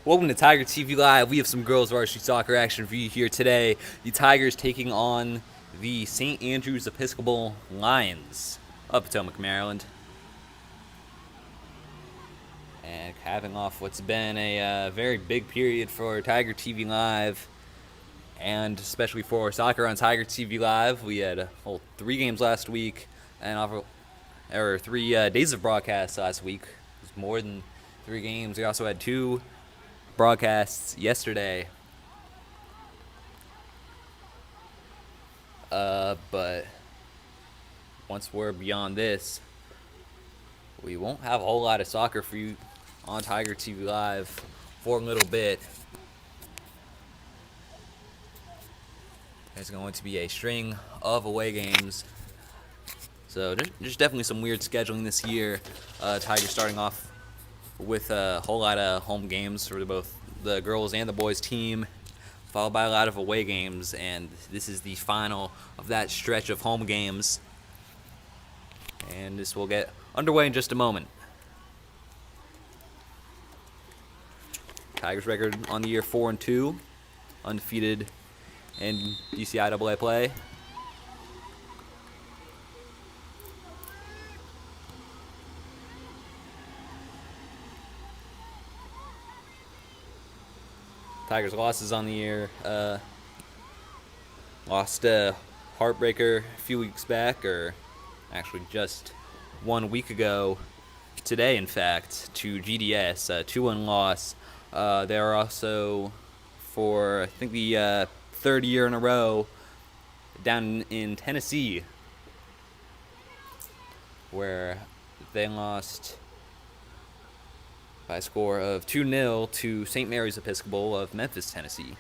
Welcome to Tiger TV Live. We have some girls varsity soccer action for you here today. The Tigers taking on the St. Andrews Episcopal Lions of Potomac, Maryland. And having off what's been a very big period for Tiger TV Live, and especially for soccer on Tiger TV Live. We had 3 games last week, and 3 days of broadcast last week. It was more than 3 games. We also had 2 broadcasts yesterday. But once we're beyond this, we won't have a whole lot of soccer for you on Tiger TV Live for a little bit. There's going to be a string of away games. So there's definitely some weird scheduling this year. Tigers starting off with a whole lot of home games for both the girls and the boys team, followed by a lot of away games, and this is the final of that stretch of home games. And this will get underway in just a moment. Tigers record on the year 4-2, undefeated in DCIAA play. Tigers losses on the year. Lost a heartbreaker a few weeks back, or actually just 1 week ago today, in fact, to GDS, a 2-1 loss. They are also, for I think the 3rd year in a row, down in Tennessee, where they lost by a score of 2-0 to St. Mary's Episcopal of Memphis, Tennessee.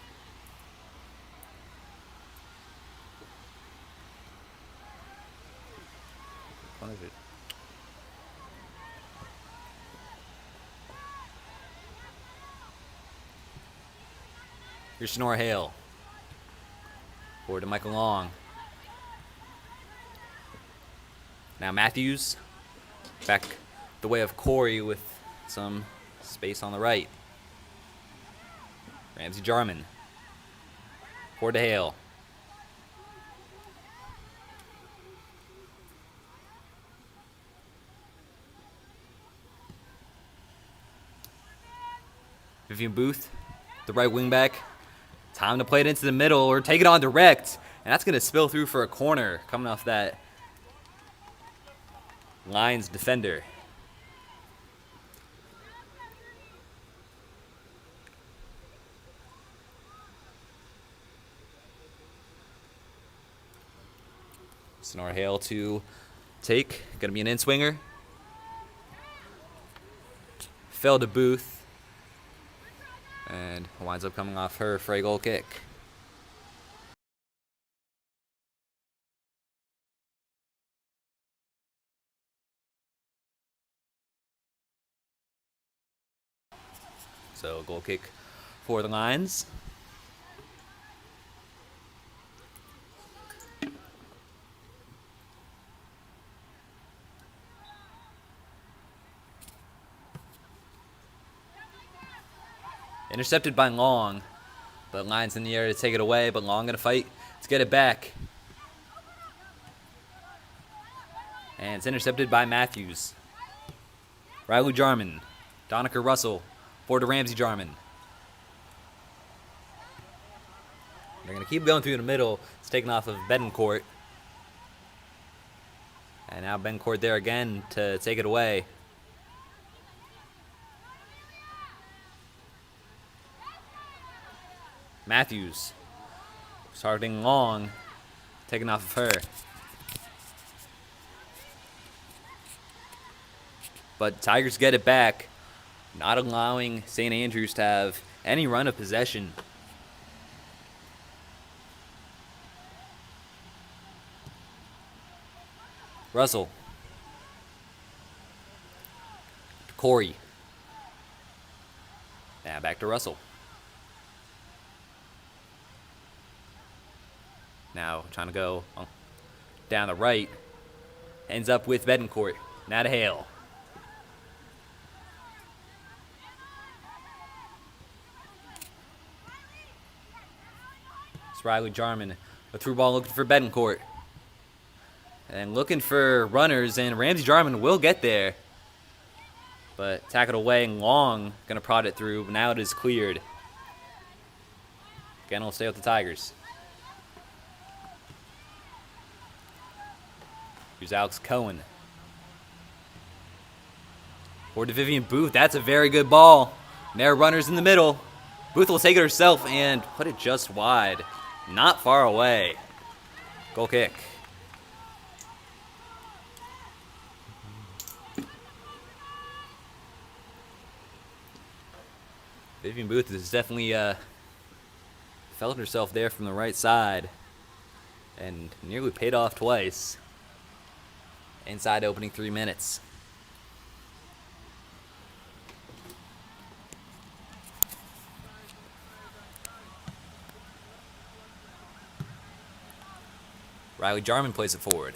What is it? Here's Sonora Hale. Forward to Michael Long. Now Matthews. Back the way of Corey with some space on the right. Ramsey Jarman. Forward to Hale. Vivian Booth, the right wing back. Time to play it into the middle or take it on direct. And that's going to spill through for a corner coming off that Lions defender. Sonora Hale to take. Going to be an in-swinger. Fell to Booth. And winds up coming off her for a goal kick. So goal kick for the Lions. Intercepted by Long, but Lions in the air to take it away, but Long going to fight to get it back. And it's intercepted by Matthews. Riley Jarman, Donica Russell, forward to Ramsey Jarman. They're going to keep going through the middle. It's taken off of Bedencourt. And now Bedencourt there again to take it away. Matthews, starting Long, taken off of her. But Tigers get it back, not allowing St. Andrews to have any run of possession. Russell. Corey. Now back to Russell. Now trying to go down the right. Ends up with Bedencourt. Now to Hale. It's Riley Jarman. A through ball looking for Betancourt. And looking for runners, and Ramsey Jarman will get there. But tackled away and Long going to prod it through. But now it is cleared. Again, it'll stay with the Tigers. Here's Alex Cohen. Forward to Vivian Booth. That's a very good ball. And there are runners in the middle. Booth will take it herself and put it just wide. Not far away. Goal kick. Vivian Booth has definitely felt herself there from the right side and nearly paid off twice inside opening 3 minutes. Riley Jarman plays it forward.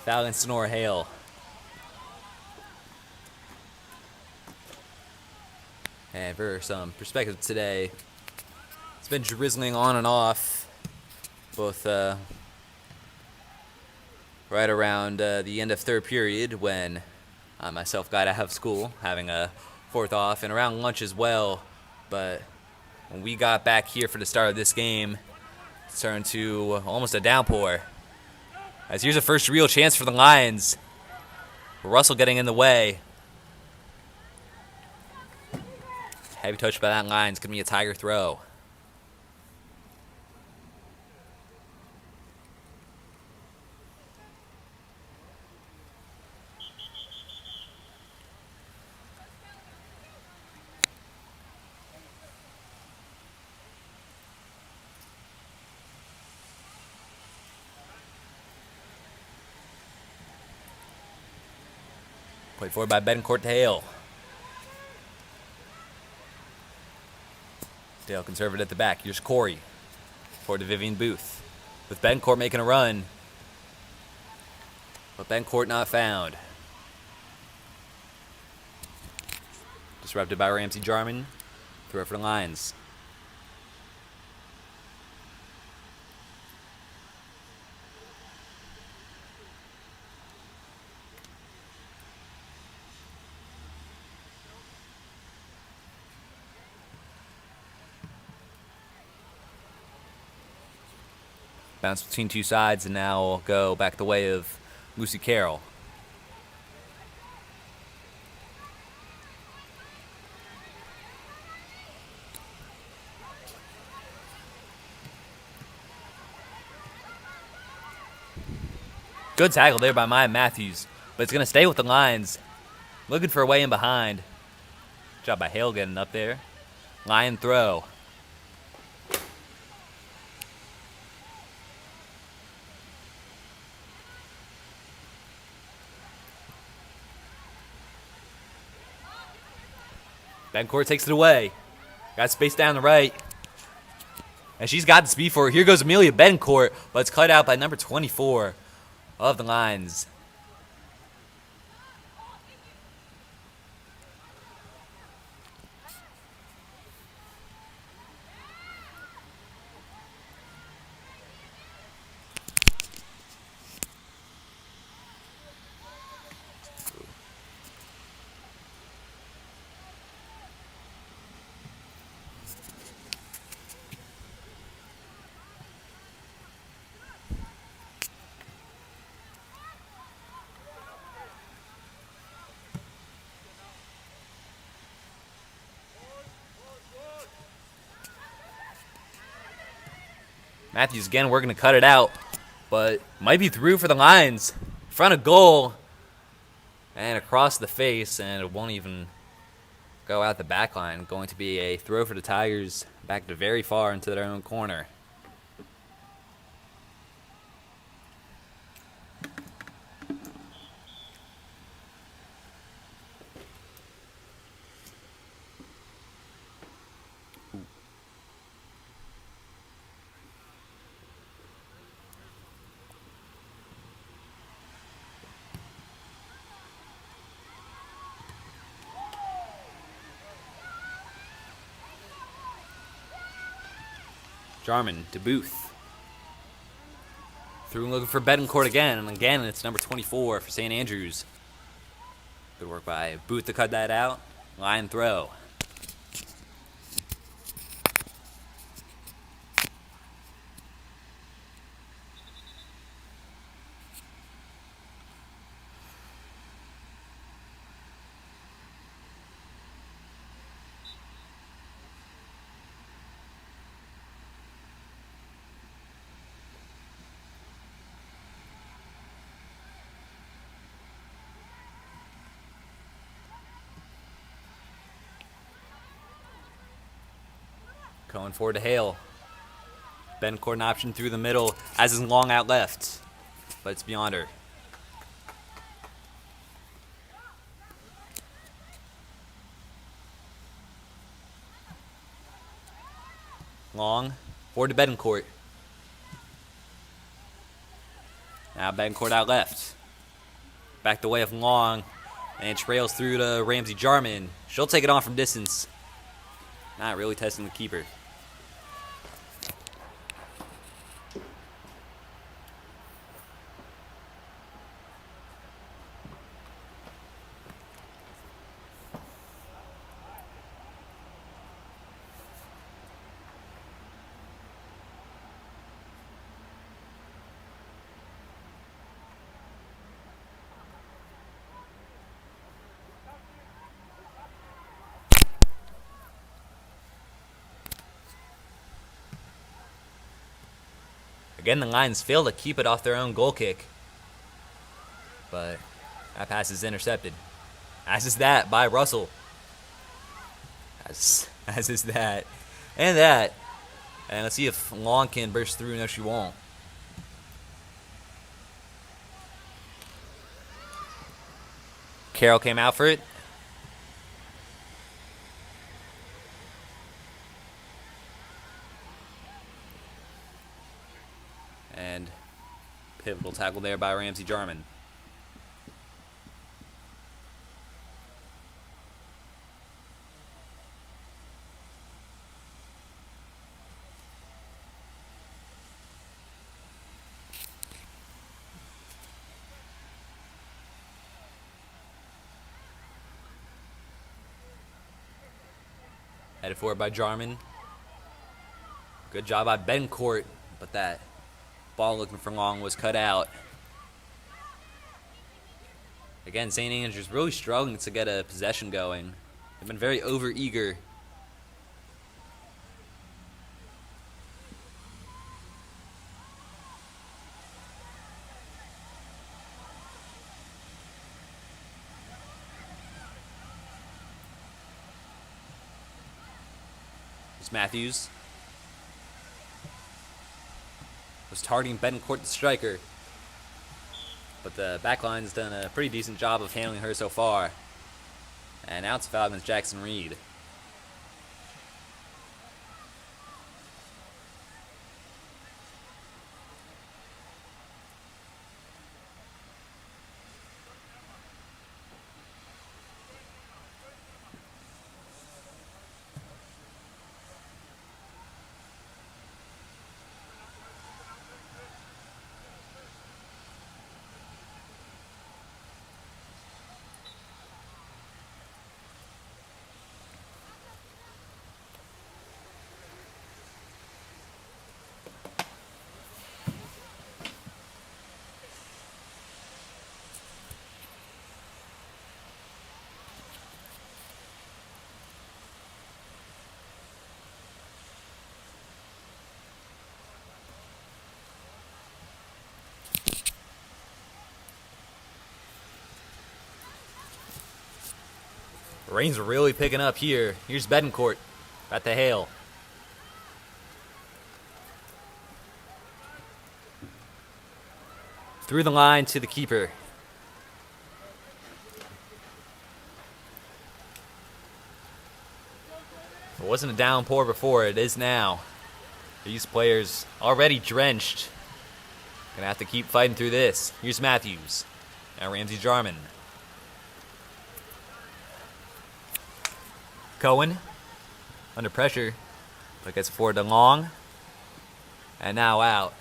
Foul in Sonora Hale. And for some perspective today, it's been drizzling on and off, both right around the end of third period when I myself got out of school, having a fourth off, and around lunch as well. But when we got back here for the start of this game, it turned to almost a downpour. As here's a first real chance for the Lions. Russell getting in the way. Heavy touch by that line. It's going to be a Tiger throw. Played forward by Betancourt to Hale. Dale conservative at the back. Here's Corey. Forward to Vivian Booth. With Betancourt making a run. But Betancourt not found. Disrupted by Ramsey Jarman. Throw for the Lions. Bounce between two sides, and now we'll go back the way of Lucy Carroll. Good tackle there by Maya Matthews, but it's going to stay with the Lions. Looking for a way in behind. Good job by Hale getting up there. Lion throw. Betancourt takes it away. Got space down the right. And she's got the speed for it. Here goes Amelia Betancourt, but it's cut out by number 24 of the Lions. Matthews again working to cut it out, but might be through for the Lions. Front of goal and across the face, and it won't even go out the back line. Going to be a throw for the Tigers back to very far into their own corner. Jarman to Booth. Through and looking for Betancourt again, and again it's number 24 for St. Andrews. Good work by Booth to cut that out. Line throw. Going forward to Hale. Betancourt an option through the middle, as is long out left, but it's beyond her. Long, forward to Betancourt. Now Betancourt out left. Back the way of Long, and it trails through to Ramsey Jarman. She'll take it on from distance. Not really testing the keeper. Again, the Lions fail to keep it off their own goal kick. But that pass is intercepted. As is that by Russell. As is that. And that. And let's see if Long can burst through. No, she won't. Carroll came out for it. And pivotal tackle there by Ramsey Jarman. Headed forward by Jarman. Good job by Betancourt, but that ball looking for Long was cut out. Again, St. Andrews really struggling to get a possession going. They've been very over-eager. Here's Matthews. Was targeting Betancourt, the striker. But the backline's done a pretty decent job of handling her so far. And now it's a foul against Jackson Reed. Rain's really picking up here. Here's Betancourt at the Hale. Through the line to the keeper. It wasn't a downpour before, it is now. These players already drenched. Gonna have to keep fighting through this. Here's Matthews. Now Ramsey Jarman. Cohen under pressure, but gets forward to Long. And now out.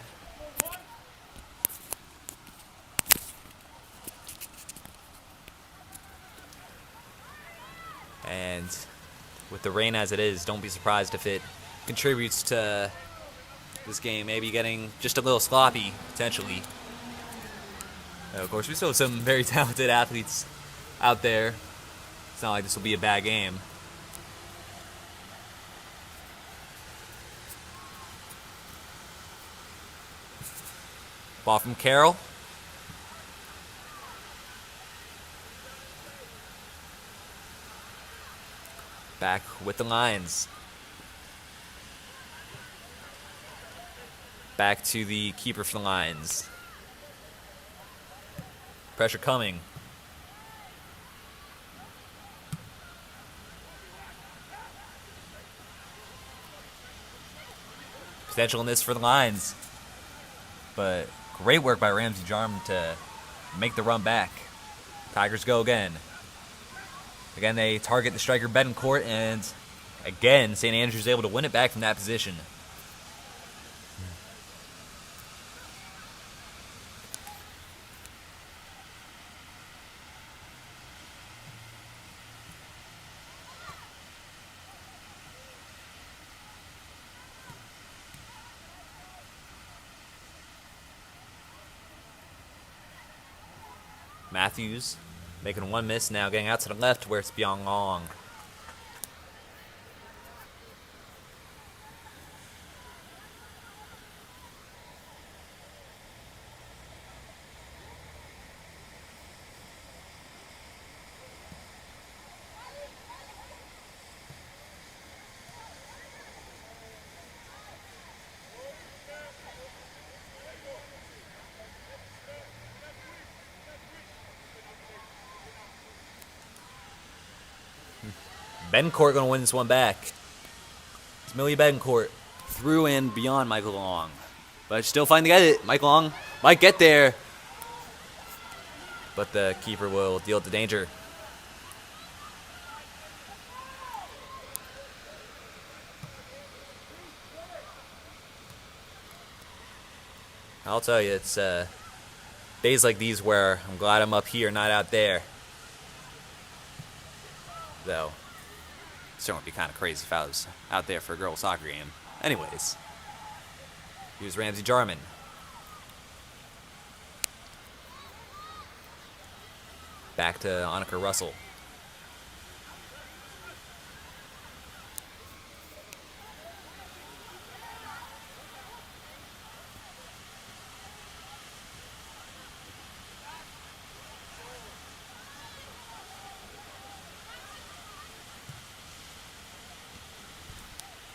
And with the rain as it is, don't be surprised if it contributes to this game maybe getting just a little sloppy, potentially. Of course, we still have some very talented athletes out there. It's not like this will be a bad game. Ball from Carroll. Back with the Lions. Back to the keeper for the Lions. Pressure coming. Potential in this for the Lions. But great work by Ramsey Jarman to make the run back. Tigers go again. Again, they target the striker Betancourt, and again, St. Andrews able to win it back from that position. Matthews making one miss now, getting out to the left where it's Byung Long. Betancourt going to win this one back. It's Millie Betancourt through and beyond Michael Long. But still finding the edit. Michael Long might get there. But the keeper will deal with the danger. I'll tell you, it's days like these where I'm glad I'm up here, not out there. Though, it certainly would be kind of crazy if I was out there for a girls' soccer game. Anyways, here's Ramsey Jarman. Back to Annika Russell.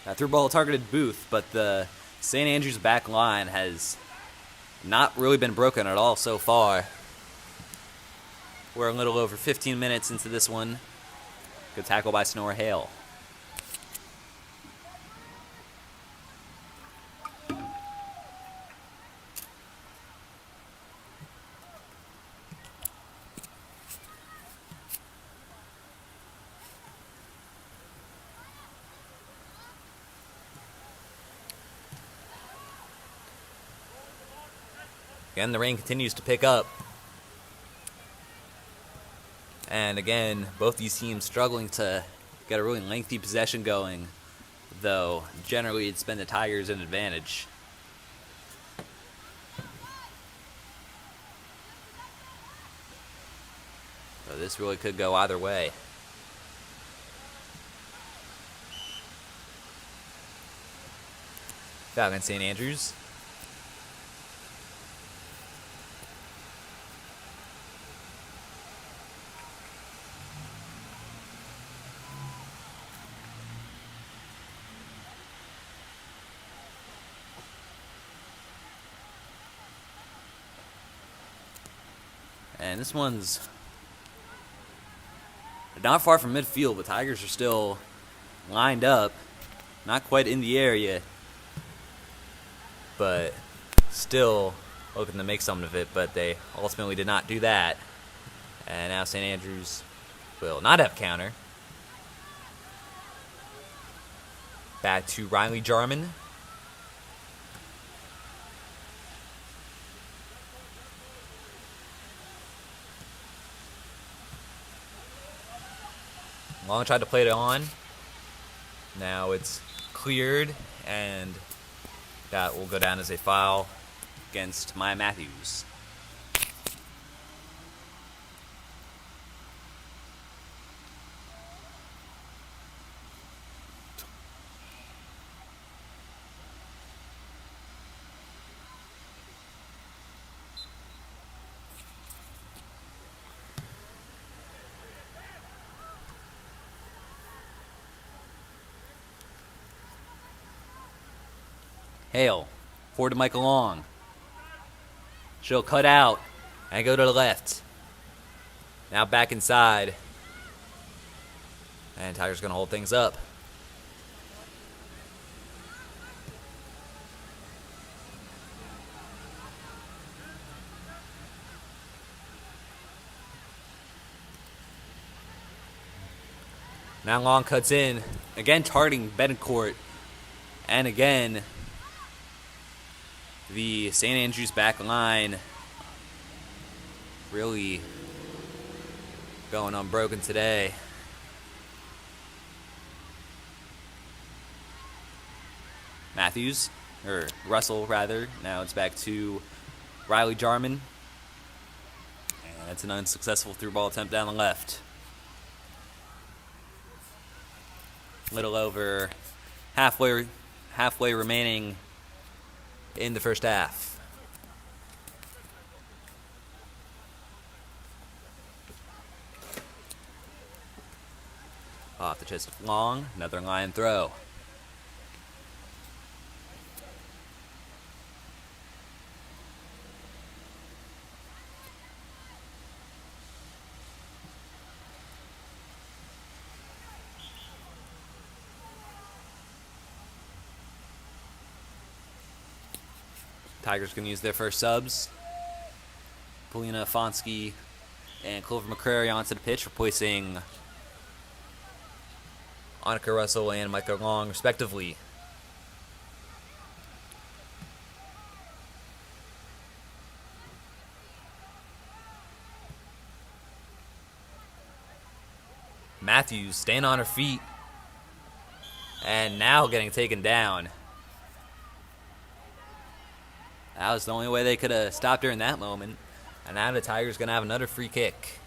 That through ball targeted Booth, but the St. Andrews back line has not really been broken at all so far. We're a little over 15 minutes into this one. Good tackle by Sonora Hale. Again, the rain continues to pick up. And again, both these teams struggling to get a really lengthy possession going, though generally it's been the Tigers in advantage. So this really could go either way. Falcon St. Andrews. And this one's not far from midfield. The Tigers are still lined up. Not quite in the area, but still looking to make something of it. But they ultimately did not do that. And now St. Andrews will not have counter. Back to Riley Jarman. Long tried to play it on. Now it's cleared, and that will go down as a foul against Maya Matthews. Hale, forward to Michael Long. She'll cut out and go to the left. Now back inside. And Tiger's going to hold things up. Now Long cuts in. Again targeting Betancourt. And again, the St. Andrews back line really going unbroken today. Matthews, or Russell rather. Now it's back to Riley Jarman. And it's an unsuccessful through ball attempt down the left. Little over halfway remaining in the first half. Off the chest of Long, another line throw. Tigers going to use their first subs. Polina Fonsky and Clover McCrary onto the pitch, replacing Annika Russell and Michael Long, respectively. Matthews staying on her feet and now getting taken down. That was the only way they could have stopped her in that moment. And now the Tigers going to have another free kick.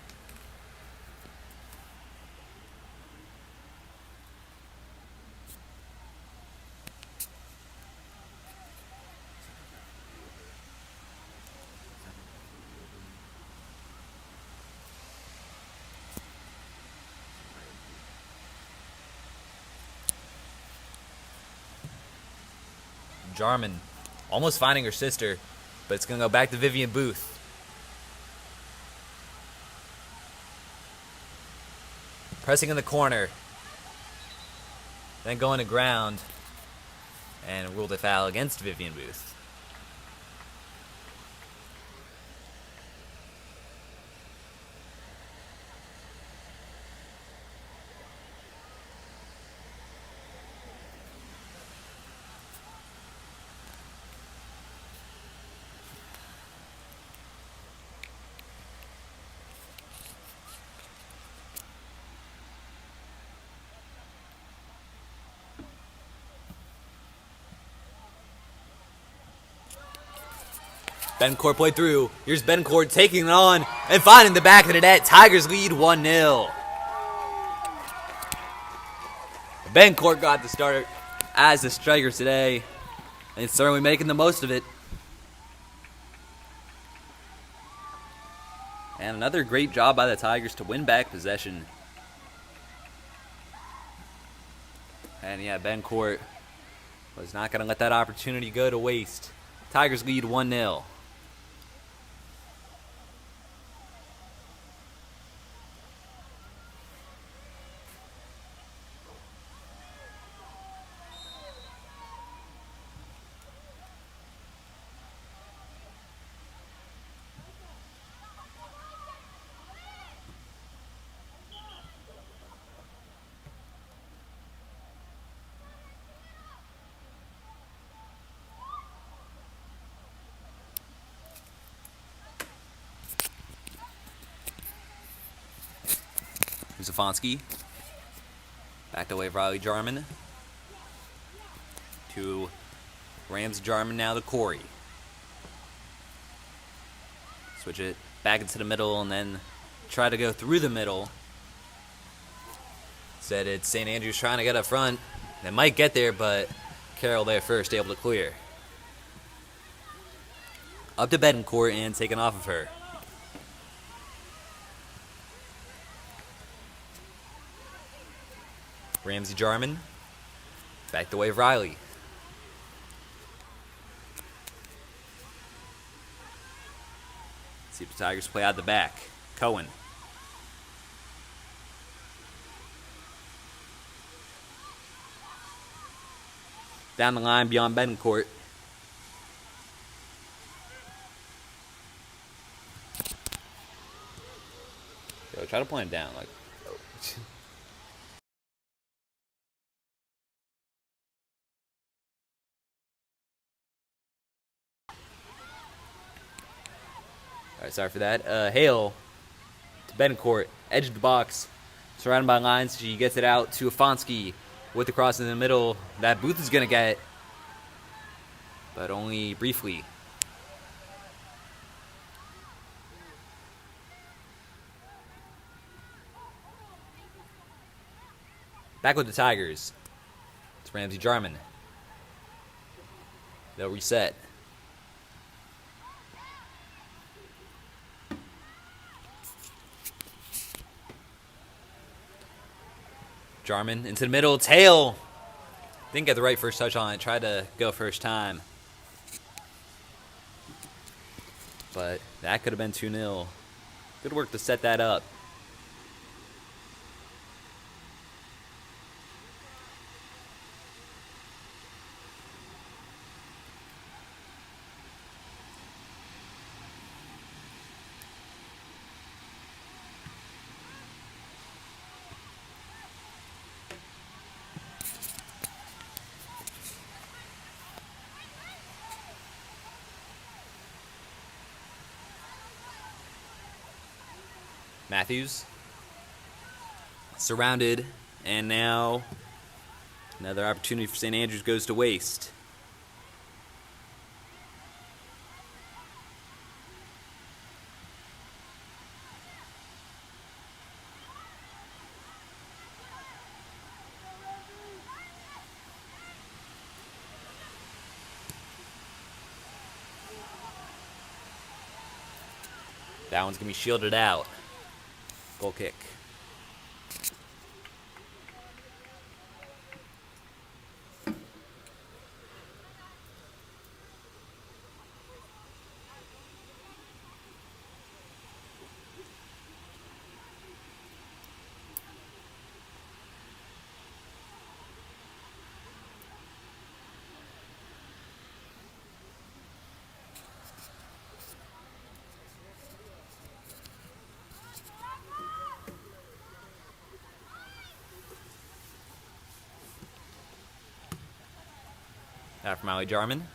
Jarman almost finding her sister, but it's going to go back to Vivian Booth. Pressing in the corner. Then going to ground. And ruled a foul against Vivian Booth. Betancourt played through. Here's Betancourt taking it on and finding the back of the net. Tigers lead 1-0. Betancourt got the start as the striker today, and it's certainly making the most of it. And another great job by the Tigers to win back possession. And yeah, Betancourt was not going to let that opportunity go to waste. Tigers lead 1-0. Stefanski Back away Riley Jarman. To Ramsey Jarman now to Corey. Switch it back into the middle and then try to go through the middle. Said it's St. Andrews trying to get up front. They might get there, but Carroll there first, able to clear. Up to Betancourt and taken off of her. Ramsey Jarman. Back the way of Riley. See if the Tigers play out the back. Cohen. Down the line beyond Betancourt. Yo, try to point it down. Like, oh. Alright, sorry for that. Hale to Betancourt. Edge of the box. Surrounded by lines. She gets it out to Afonski. With the cross in the middle, that Booth is going to get, but only briefly. Back with the Tigers. It's Ramsey Jarman. They'll reset. Jarman into the middle. Tail. Didn't get the right first touch on it. Tried to go first time. But that could have been 2-0. Good work to set that up. Matthews. Surrounded. And now another opportunity for St. Andrews goes to waste. That one's going to be shielded out. Goal kick. Out from Riley Jarman.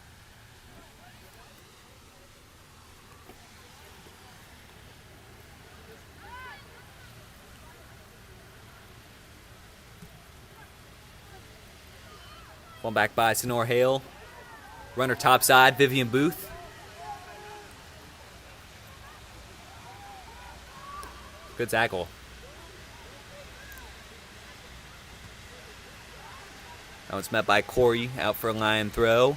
One back by Sonora Hale. Runner top side, Vivian Booth. Good tackle. That one's met by Corey, out for a line throw.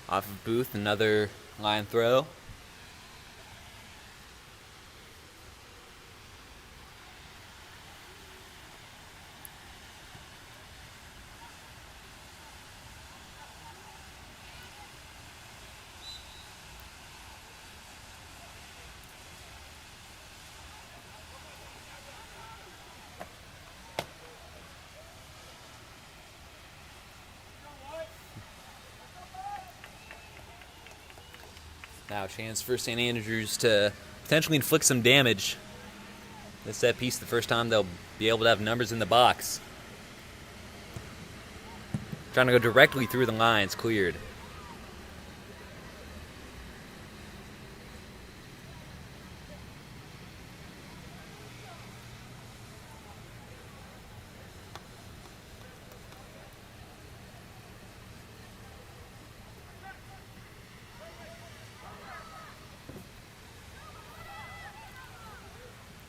Off of Booth, another line throw. Now, chance for St. Andrews to potentially inflict some damage. This set piece, the first time they'll be able to have numbers in the box. Trying to go directly through the lines, cleared.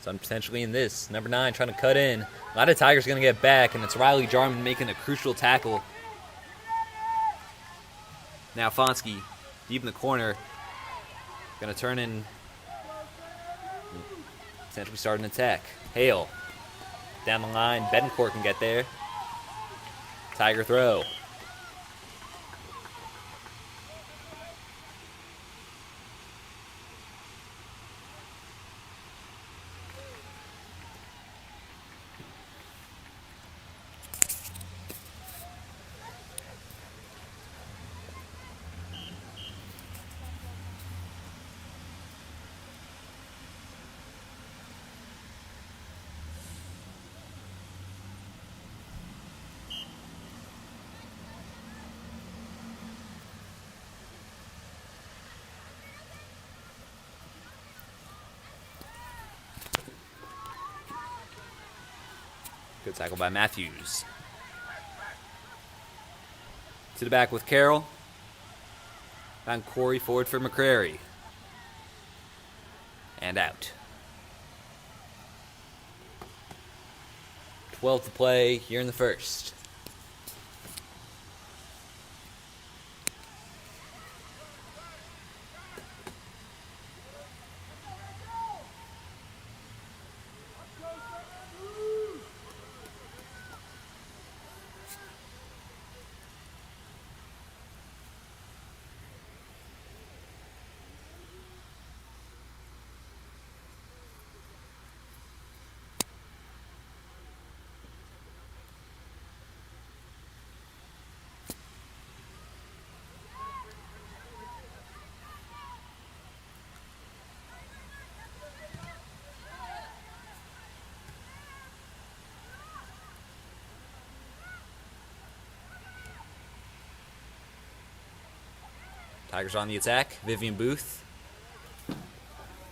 So I'm potentially in this. Number 9 trying to cut in. A lot of Tigers going to get back, and it's Riley Jarman making a crucial tackle. Now Fonsky, deep in the corner. Going to turn in. Potentially start an attack. Hale. Down the line. Betancourt can get there. Tiger throw. Good tackle by Matthews. To the back with Carroll. Found Corey forward for McCrary. And out. 12 to play here in the first. Tigers on the attack. Vivian Booth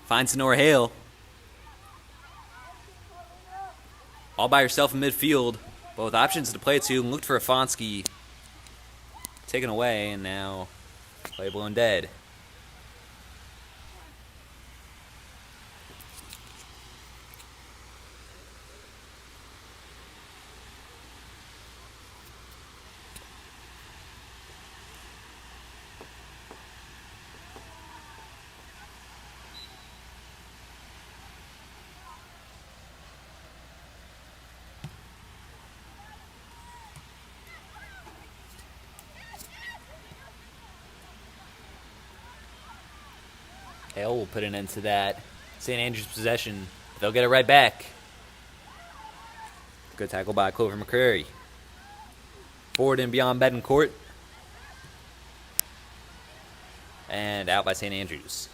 finds Sonora Hale. All by herself in midfield. Both options to play it to. And looked for a Fonsky. Taken away, and now play blown dead. Hale will put an end to that. St. Andrews possession. They'll get it right back. Good tackle by Clover McCrary. Forward and beyond Betancourt. And out by St. Andrews.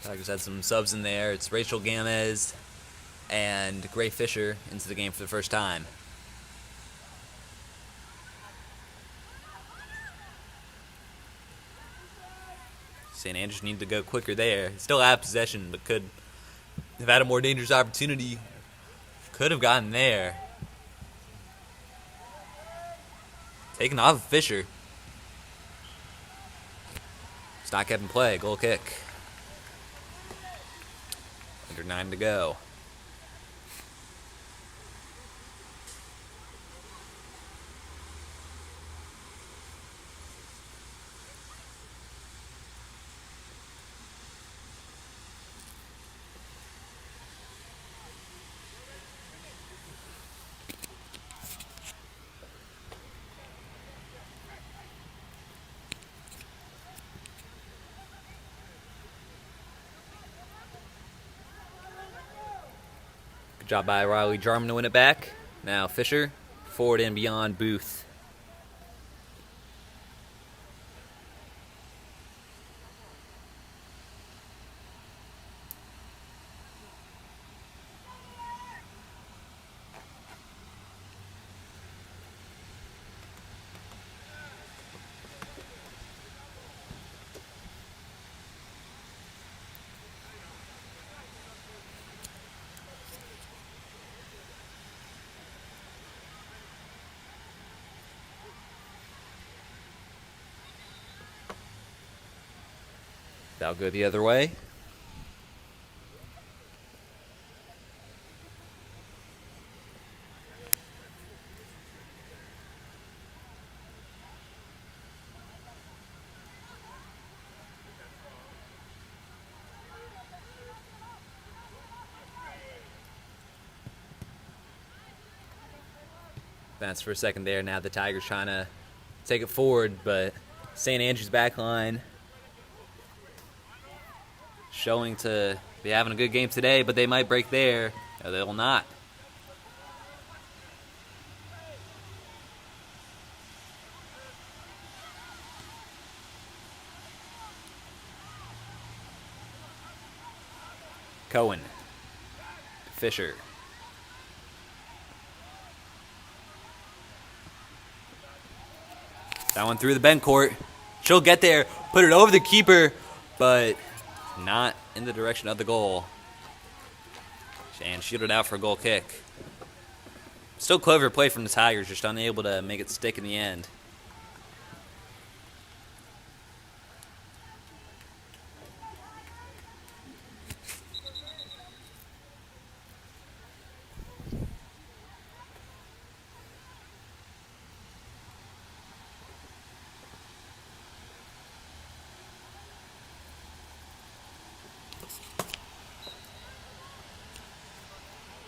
Tigers had some subs in there. It's Rachel Gamez and Gray Fisher into the game for the first time. St. Andrews need to go quicker there. Still have possession, but could have had a more dangerous opportunity. Could have gotten there. Taken off of Fisher. Stock kept in play. Goal kick. Under 9 to go. Good job by Riley Jarman to win it back. Now Fisher, forward and beyond Booth. That'll go the other way. Bounce for a second there. Now the Tigers trying to take it forward, but St. Andrew's back line showing to be having a good game today, but they might break there. No, they will not. Cohen. Fisher. That one through the bend court. She'll get there, put it over the keeper, but not in the direction of the goal. And shoot it out for a goal kick. Still clever play from the Tigers, just unable to make it stick in the end.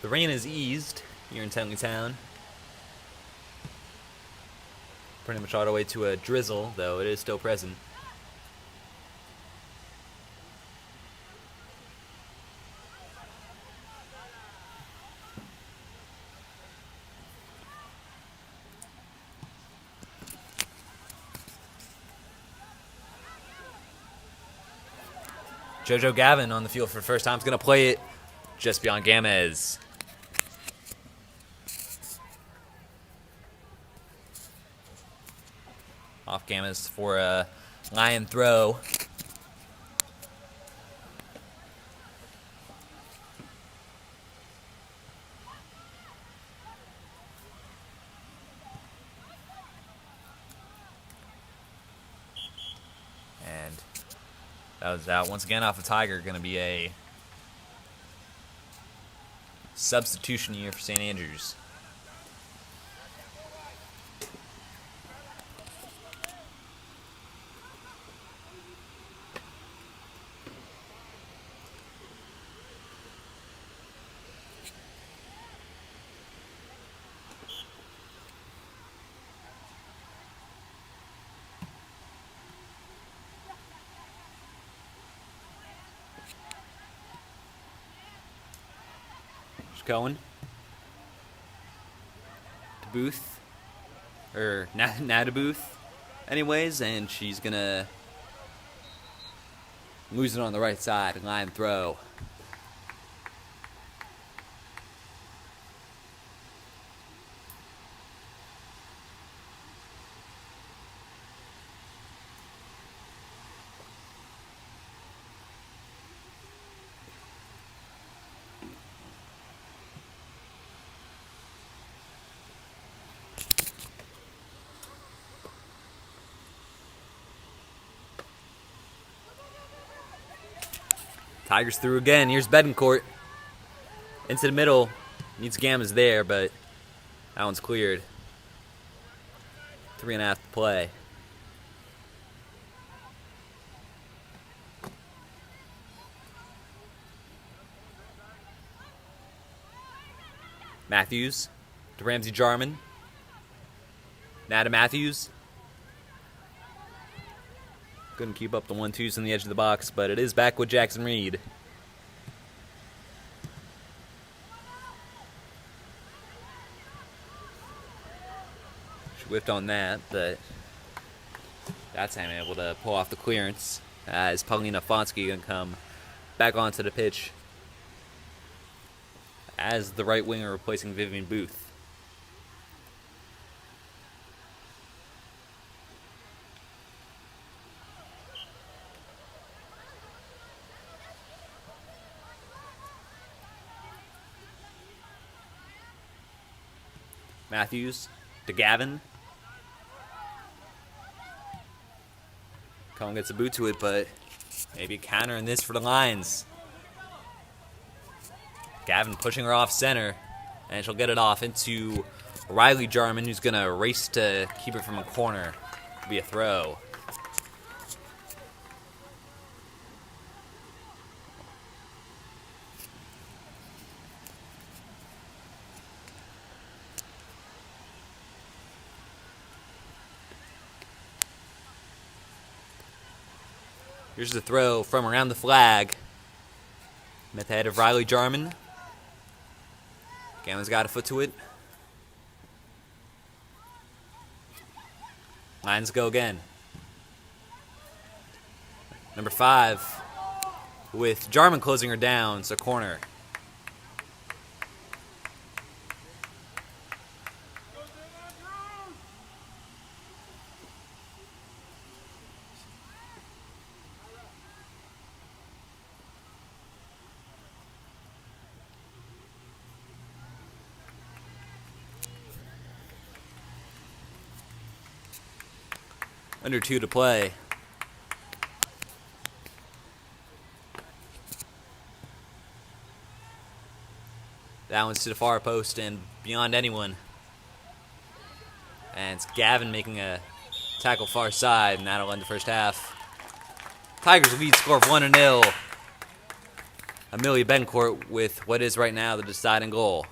The rain has eased here in Tenleytown. Pretty much all the way to a drizzle, though it is still present. JoJo Gavin on the field for the first time is going to play it just beyond Gamez. Off Gamez for a line throw. And that was out. Once again off the Tiger, going to be a substitution year for St. Andrews. Cohen to Booth, or now to Booth, anyways, and she's gonna lose it on the right side, line throw. Tigers through again. Here's Betancourt. Into the middle. Needs Gammas there, but that one's cleared. 3.5 to play. Matthews to Ramsey Jarman. Now to Matthews. Couldn't keep up the 1-2s on the edge of the box, but it is back with Jackson Reed. She whiffed on that, but that's him able to pull off the clearance. As Paulina Fonsky going to come back onto the pitch as the right winger replacing Vivian Booth. Matthews to Gavin. Cohen gets a boot to it, but maybe a counter in this for the Lions. Gavin pushing her off center, and she'll get it off into Riley Jarman, who's going to race to keep it from a corner. It'll be a throw. Here's the throw from around the flag. Met the head of Riley Jarman. Gammons got a foot to it. Lions go again. Number 5 with Jarman closing her down. It's a corner. Under 2 to play. That one's to the far post and beyond anyone. And it's Gavin making a tackle far side, and that'll end the first half. Tigers lead score of 1-0. Amelia Betancourt with what is right now the deciding goal.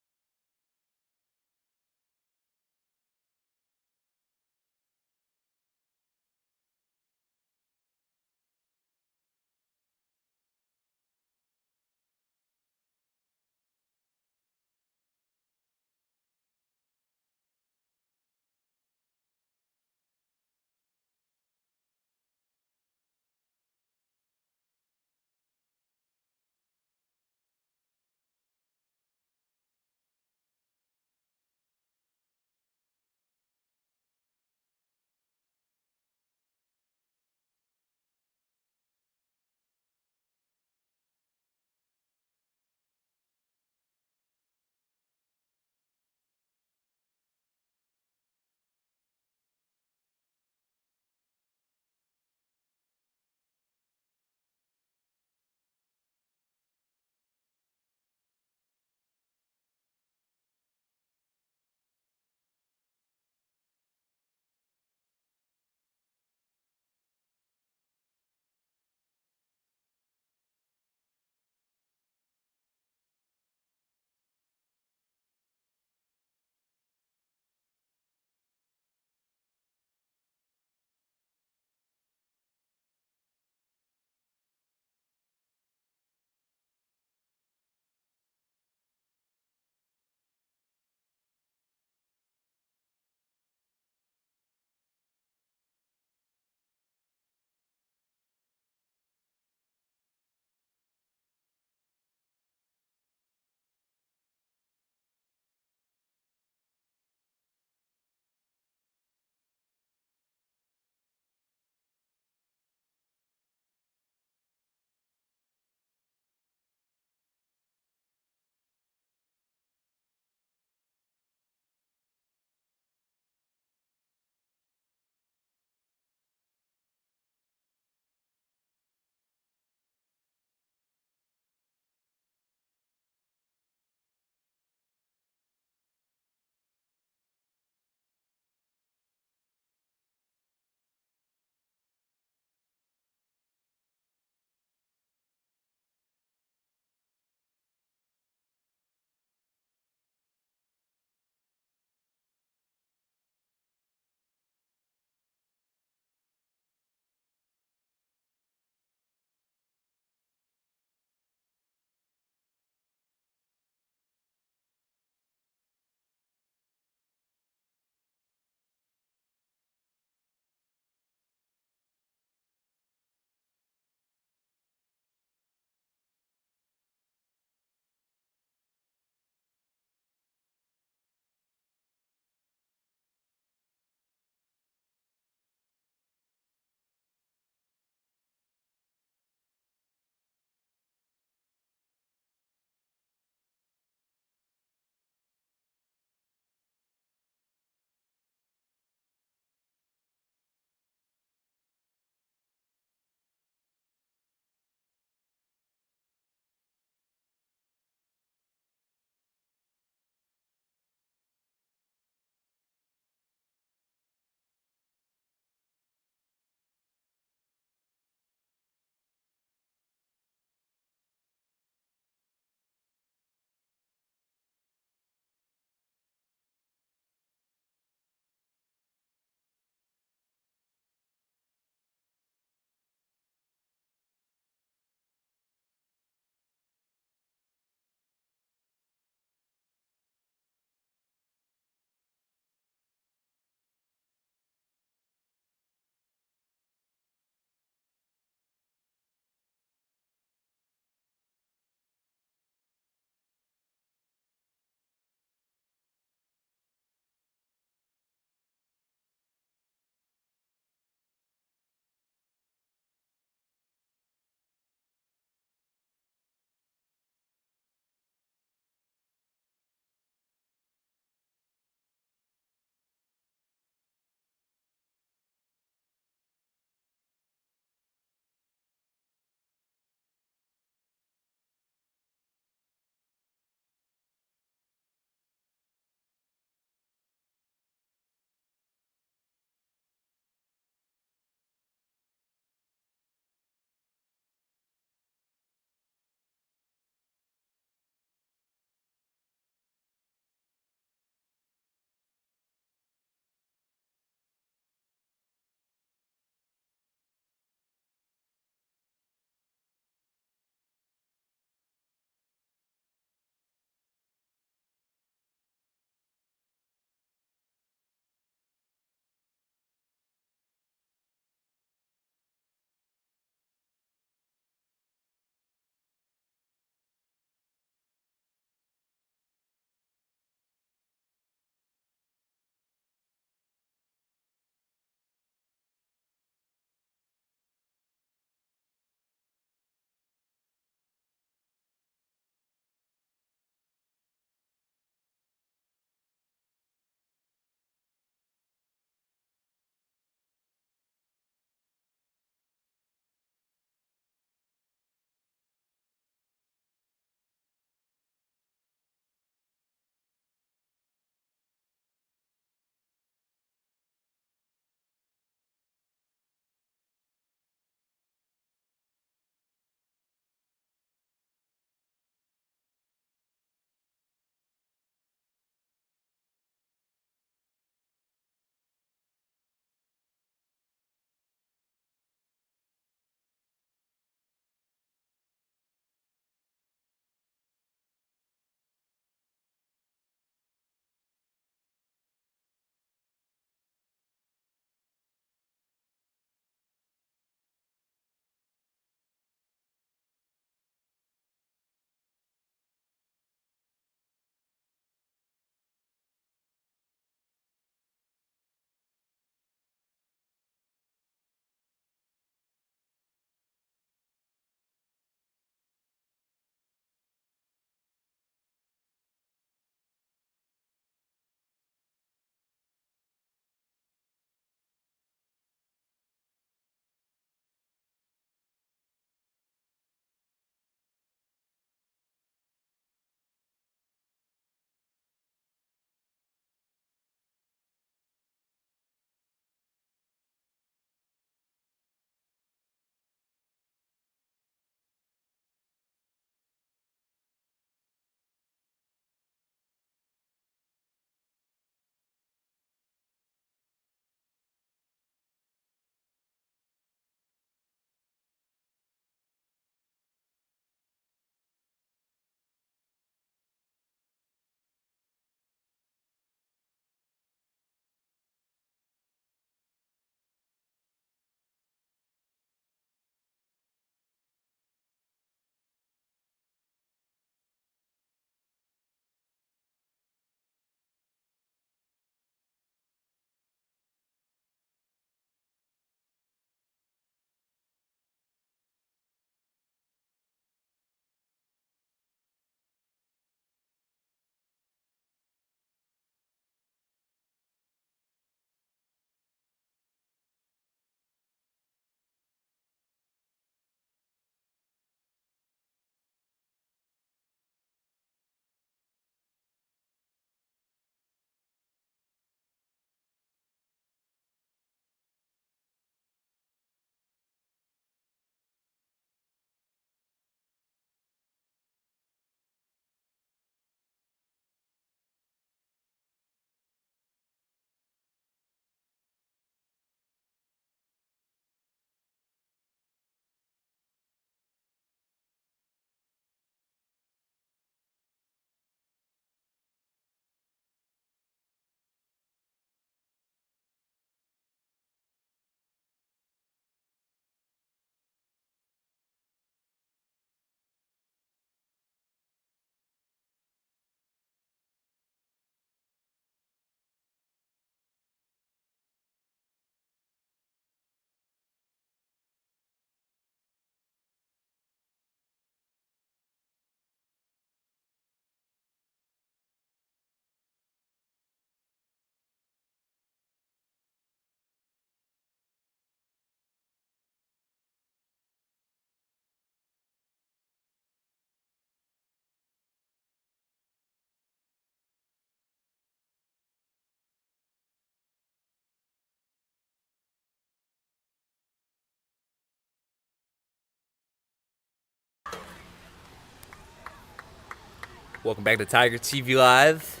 Welcome back to Tiger TV Live.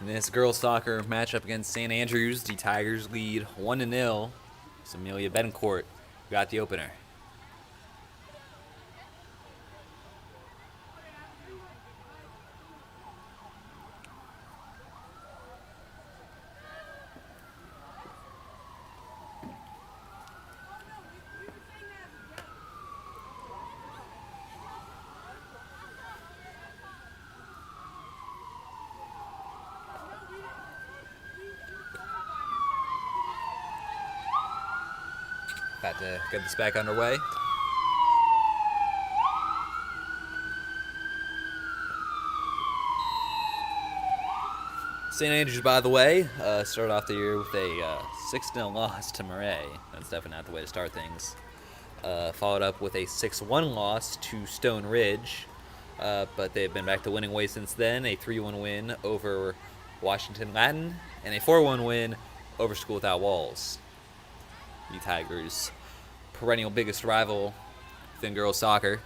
In this girls soccer matchup against St. Andrews, the Tigers lead 1-0. It's Amelia Betancourt who got the opener. About to get this back underway. St. Andrews, by the way, started off the year with a 6-0 loss to Murray. That's definitely not the way to start things. Followed up with a 6-1 loss to Stone Ridge, but they've been back to winning ways since then. A 3-1 win over Washington Latin, and a 4-1 win over School Without Walls. The Tigers' perennial biggest rival within girls soccer.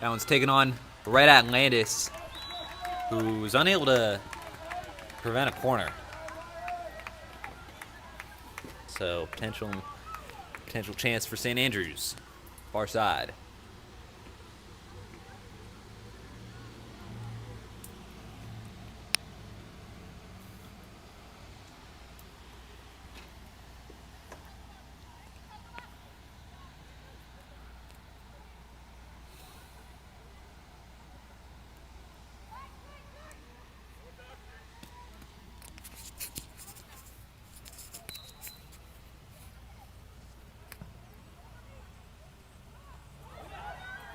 That one's taken on right at Landis, who's unable to prevent a corner. So potential chance for St. Andrews, far side.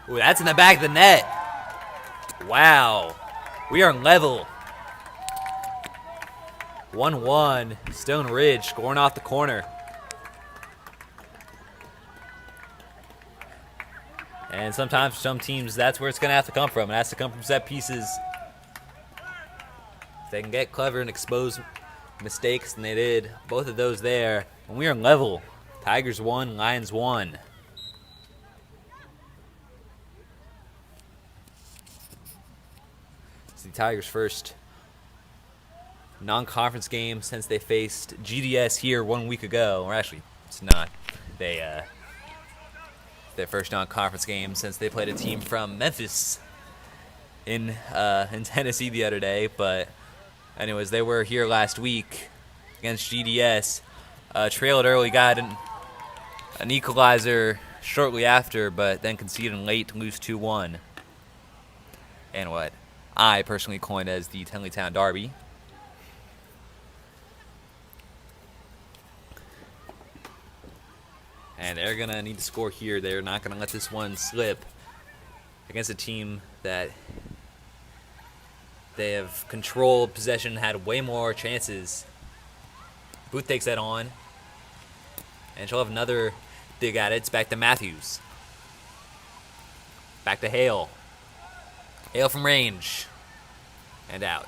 Ooh, that's in the back of the net. Wow. We are level. 1-1. Stone Ridge scoring off the corner. And sometimes for some teams, that's where it's going to have to come from. It has to come from set pieces. If they can get clever and expose mistakes, and they did both of those there. And we are level. Tigers 1, Lions 1. The Tigers' first non-conference game since they faced GDS here 1 week ago. Or actually, it's not. Their first non-conference game since they played a team from Memphis in Tennessee the other day. But anyways, they were here last week against GDS. Trailed early, got an equalizer shortly after, but then conceded late to lose 2-1. And what I personally coined as the Tenleytown Derby. And they're going to need to score here. They're not going to let this one slip against a team that they have controlled possession, had way more chances. Booth takes that on. And she'll have another dig at it. It's back to Matthews. Back to Hale. Hale from range. And out.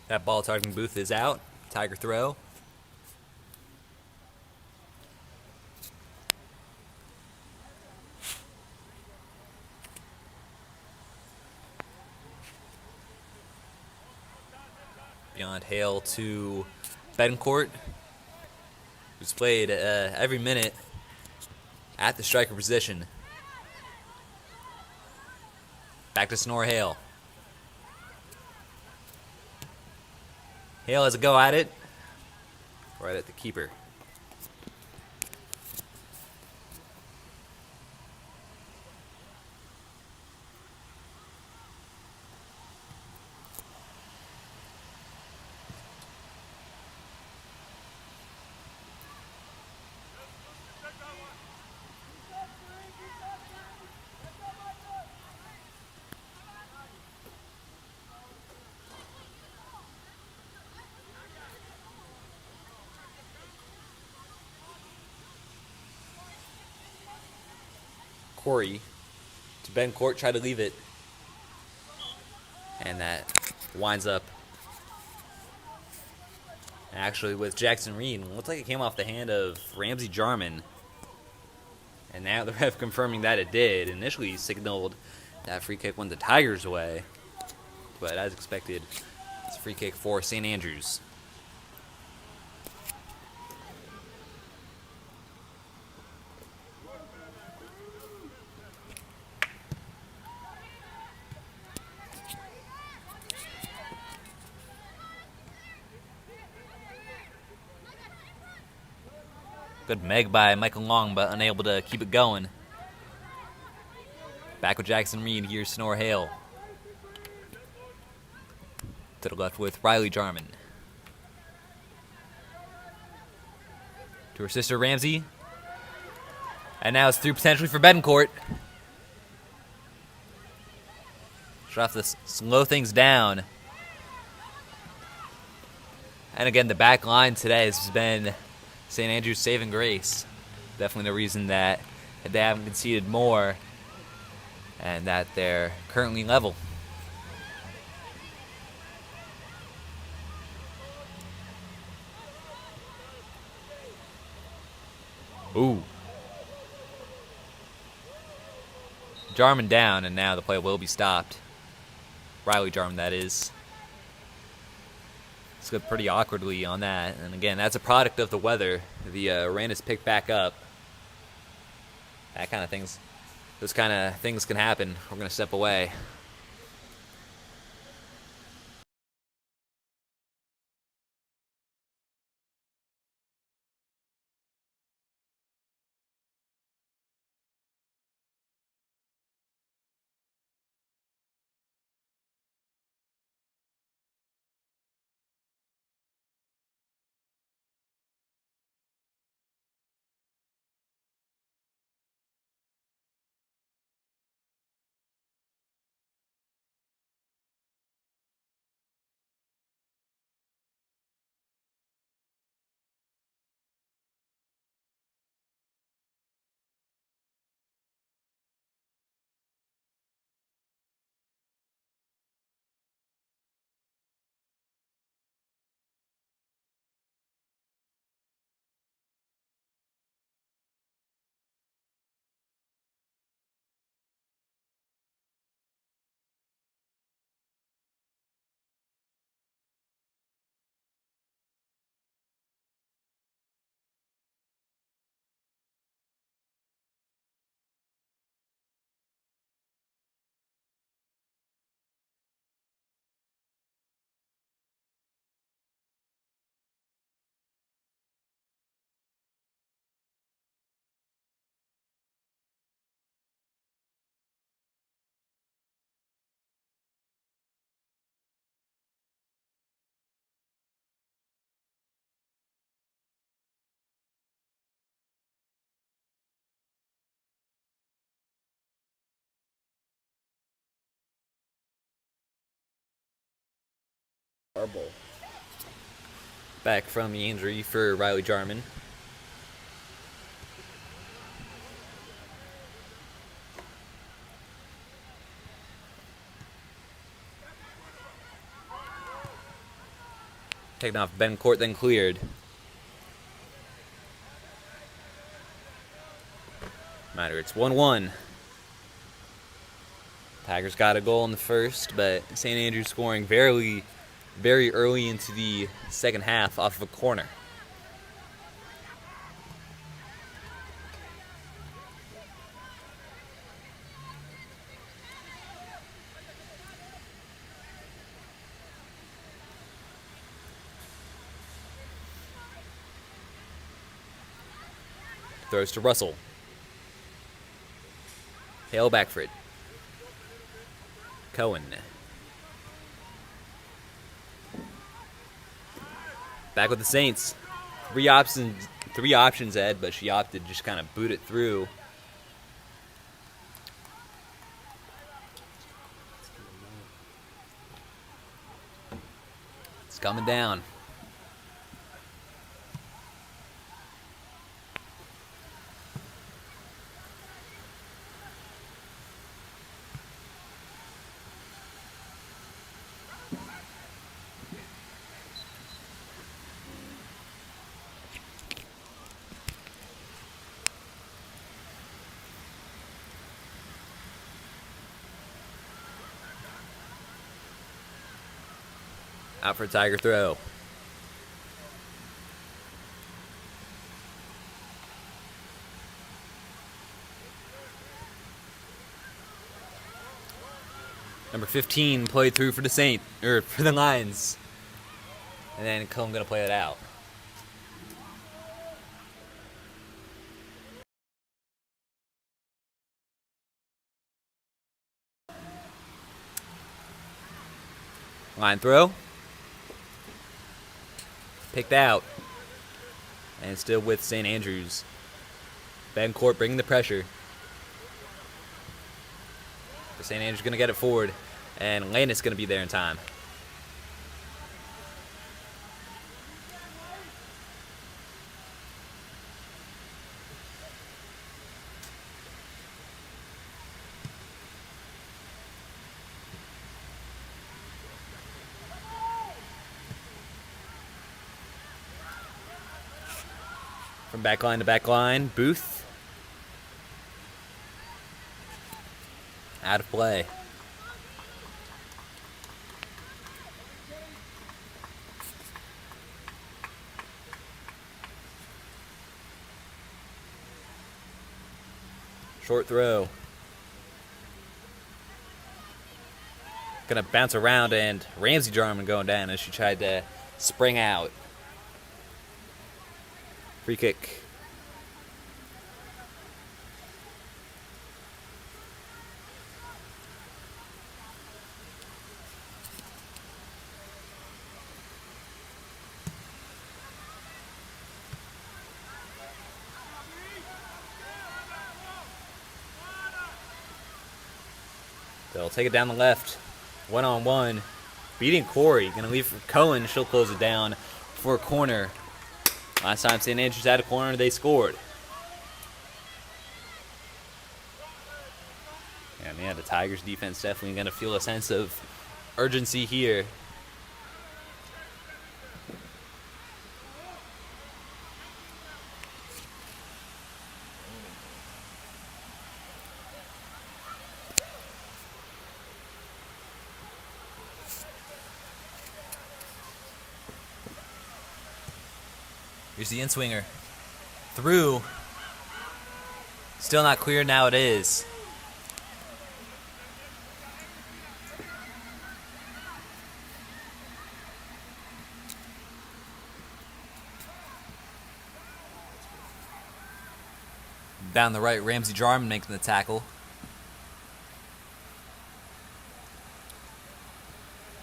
That ball targeting Booth is out. Tiger throw. Beyond Hale to Betancourt, who's played every minute at the striker position. Back to Snore Hale. Hale has a go at it. Right at the keeper. Corey to Bencourt, try to leave it. And that winds up actually with Jackson Reed. Looks like it came off the hand of Ramsey Jarman. And now the ref confirming that it did. Initially he signaled that free kick went the Tigers' way. But as expected, it's a free kick for St. Andrews. Good meg by Michael Long, but unable to keep it going. Back with Jackson Reed, here's Sonora Hale. To the left with Riley Jarman. To her sister Ramsey. And now it's through potentially for Betancourt. She'll have to slow things down. And again, the back line today has been St. Andrews' saving grace. Definitely the reason that they haven't conceded more and that they're currently level. Ooh. Jarman down, and now the play will be stopped. Riley Jarman, that is. Slipped pretty awkwardly on that. And again, that's a product of the weather. The rain is picked back up. That kind of things, those kind of things can happen. We're going to step away. Back from the injury for Riley Jarman. Taken off Bencourt, then cleared. Matter, it's 1-1. Tigers got a goal in the first, but St. Andrews scoring very early into the second half off of a corner. Throws to Russell. Hale back for it. Cohen. Back with the Saints. Three options, Ed, but she opted to just kind of boot it through. It's coming down. Out for a Tiger throw. Number 15 played through for the Lions. And then Cullen gonna play it out. Line throw. Picked out. And still with St. Andrews. Bencourt bringing the pressure. St. Andrews going to get it forward. And Landis going to be there in time. From back line to back line, Booth. Out of play. Short throw. Gonna bounce around, and Ramsey Jarman going down as she tried to spring out. Free kick. They'll take it down the left. 1-on-1. Beating Corey. Going to leave for Cohen. She'll close it down for a corner. Last time St. Andrews had a corner, they scored. Yeah, man, the Tigers defense definitely going to feel a sense of urgency here. Here's the in-swinger. Through. Still not clear, now it is. Down the right, Ramsey Jarman making the tackle.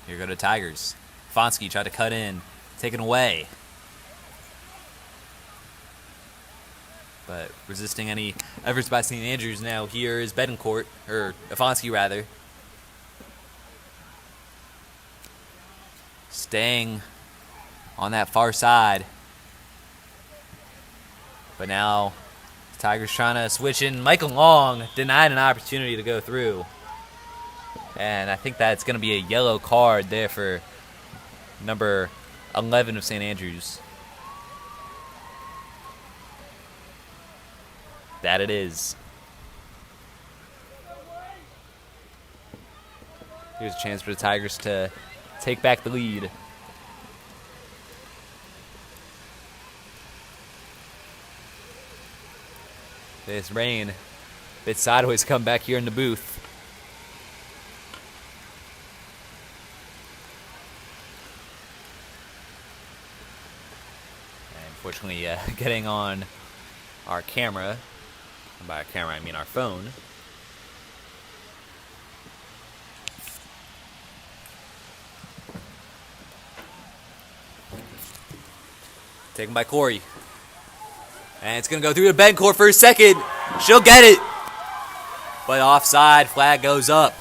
Here go the Tigers. Fonsky tried to cut in. Taken away. But resisting any efforts by St. Andrews now. Here is Betancourt, or Afonski rather. Staying on that far side. But now the Tigers trying to switch in. Michael Long denied an opportunity to go through. And I think that's going to be a yellow card there for number 11 of St. Andrews. That it is. Here's a chance for the Tigers to take back the lead. This rain, bit sideways come back here in the booth. And unfortunately, getting on our camera. And by our camera, I mean our phone. Taken by Corey. And it's going to go through to Bencourt for a second. She'll get it. But offside, flag goes up.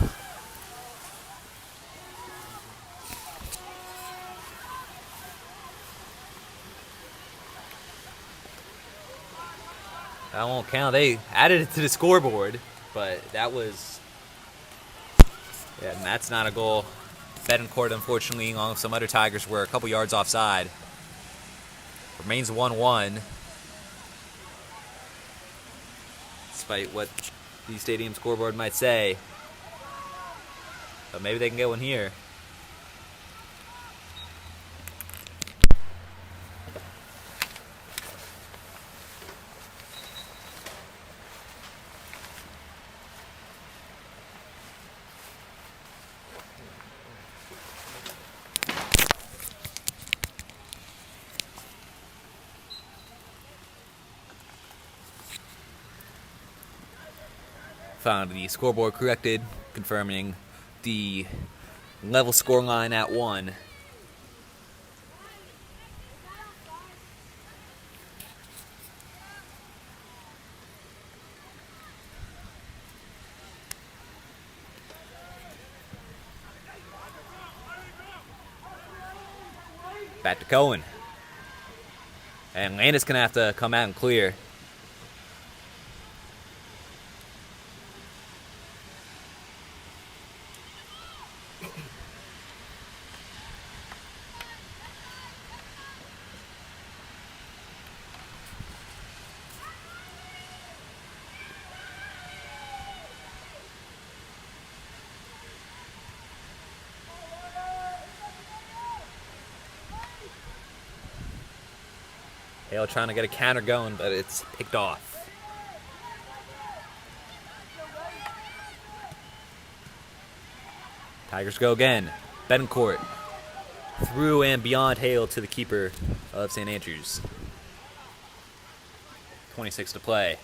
That won't count. They added it to the scoreboard, but that was... Yeah, and that's not a goal. Betancourt, unfortunately, along with some other Tigers, were a couple yards offside. Remains 1-1. Despite what the stadium scoreboard might say. But maybe they can get one here. Found the scoreboard corrected, confirming the level score line at 1. Back to Cohen. And Landis going to have to come out and clear. Hale trying to get a counter going, but it's picked off. Tigers go again. Betancourt through and beyond Hale to the keeper of St. Andrews. 26 to play.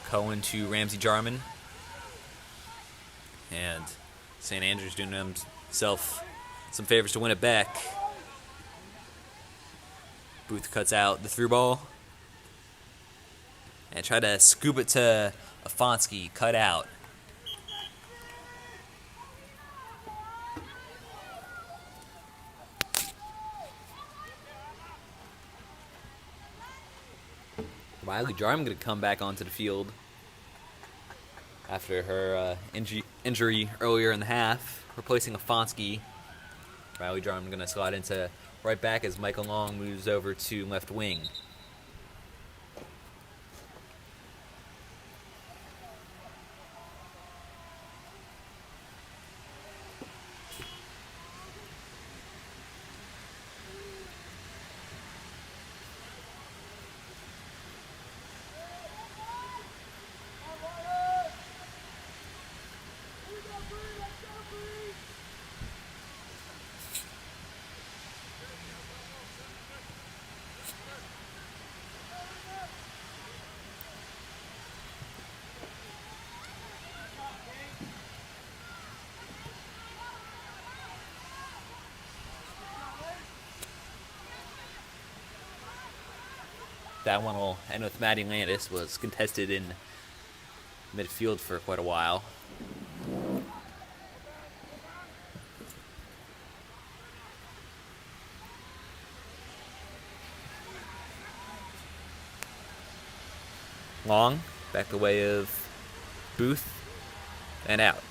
Cohen to Ramsey Jarman. And St. Andrews doing himself some favors to win it back. Booth cuts out the through ball. And try to scoop it to Afonski. Cut out. Riley Jarman going to come back onto the field after her injury earlier in the half, replacing Afonski. Riley Jarman going to slide into right back as Michael Long moves over to left wing. That one will end with Maddie Landis. Was contested in midfield for quite a while. Long, back the way of Booth, and out.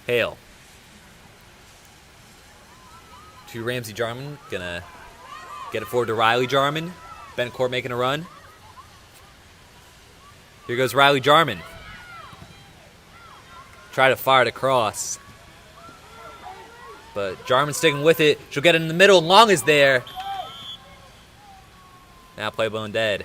Hale. To Ramsey Jarman. Gonna get it forward to Riley Jarman. Betancourt making a run. Here goes Riley Jarman. Try to fire it across. But Jarman sticking with it. She'll get it in the middle. Long is there. Now play blown dead.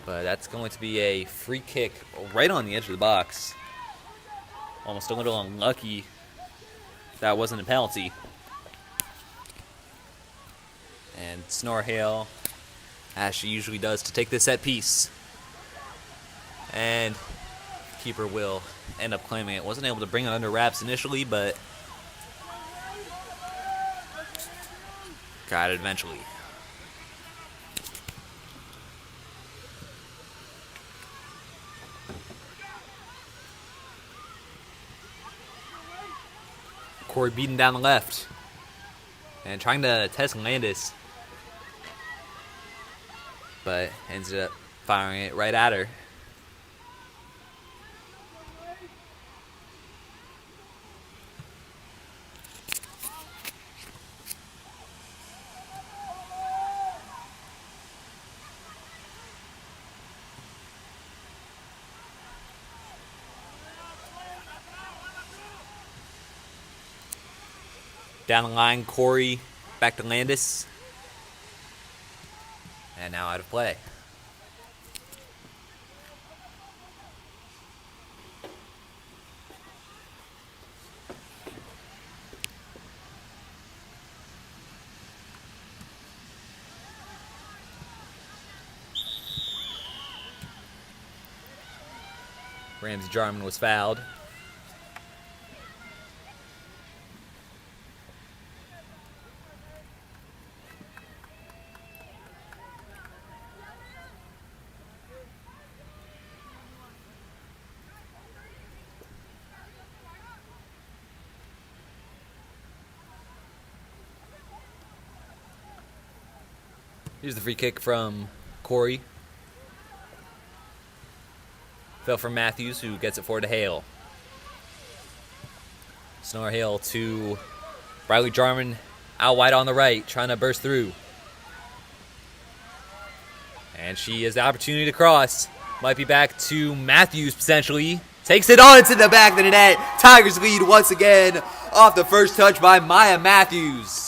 But that's going to be a free kick right on the edge of the box. Almost a little unlucky that wasn't a penalty. And Snore Hale, as she usually does, to take this set piece. And keeper will end up claiming it. Wasn't able to bring it under wraps initially, but got it eventually. Corey beating down the left and trying to test Landis, but ends up firing it right at her. Down the line, Corey back to Landis. And now out of play. Ramsey Jarman was fouled. Here's the free kick from Corey. Fell from Matthews, who gets it forward to Hale. Sonora Hale to Riley Jarman out wide on the right, trying to burst through. And she has the opportunity to cross. Might be back to Matthews potentially. Takes it on to the back of the net. Tigers lead once again off the first touch by Maya Matthews.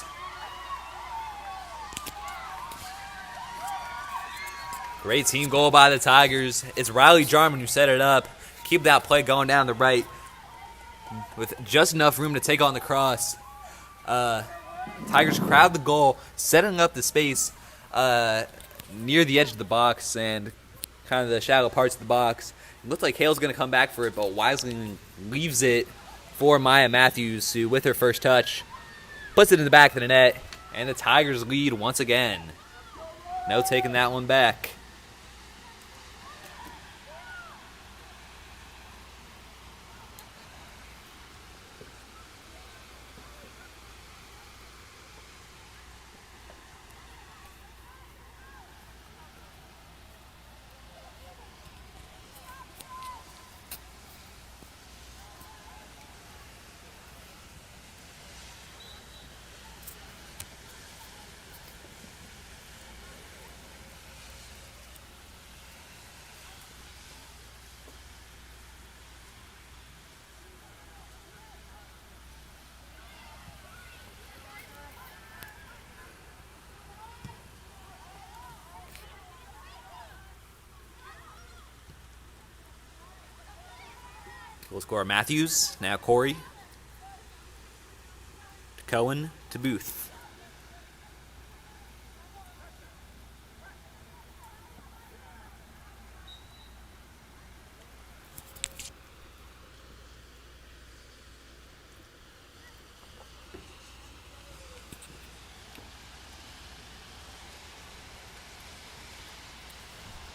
Great team goal by the Tigers. It's Riley Jarman who set it up. Keep that play going down the right with just enough room to take on the cross. Tigers crowd the goal, setting up the space near the edge of the box and kind of the shallow parts of the box. It looked like Hale's going to come back for it, but wisely leaves it for Maya Matthews, who with her first touch puts it in the back of the net, and the Tigers lead once again. No taking that one back. Goal scorer Matthews, now Corey. To Cohen, to Booth.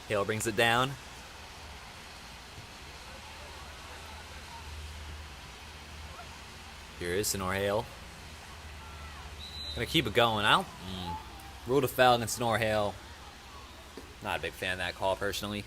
Hale brings it down. Here is Sonora Hale. Gonna keep it going. Ruled a foul against Sonora Hale. Not a big fan of that call personally.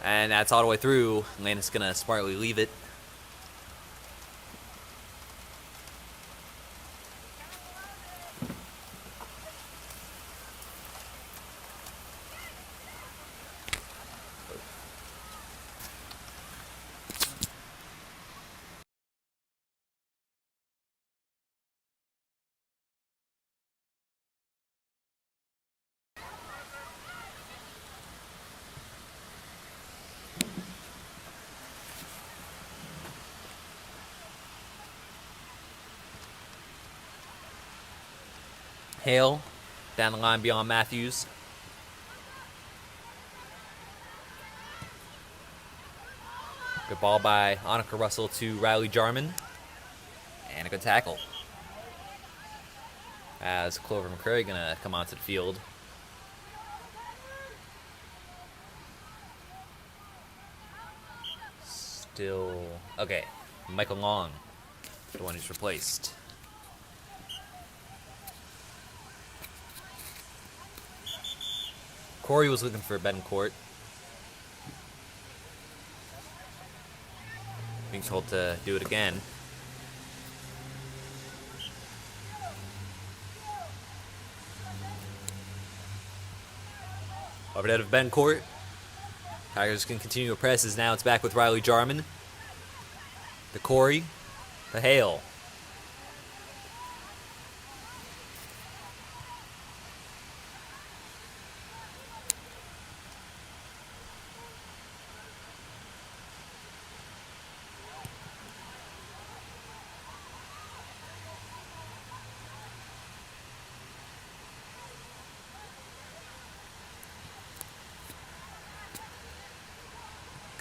And that's all the way through. Landis gonna smartly leave it. Hale down the line beyond Matthews. Good ball by Annika Russell to Riley Jarman. And a good tackle. As Clover McCrary gonna come onto the field. Still okay. Michael Long, the one who's replaced. Corey was looking for Betancourt. being told to do it again. Over out of Bencourt. Tigers can continue to press as now it's back with Riley Jarman. The Corey. The Hale.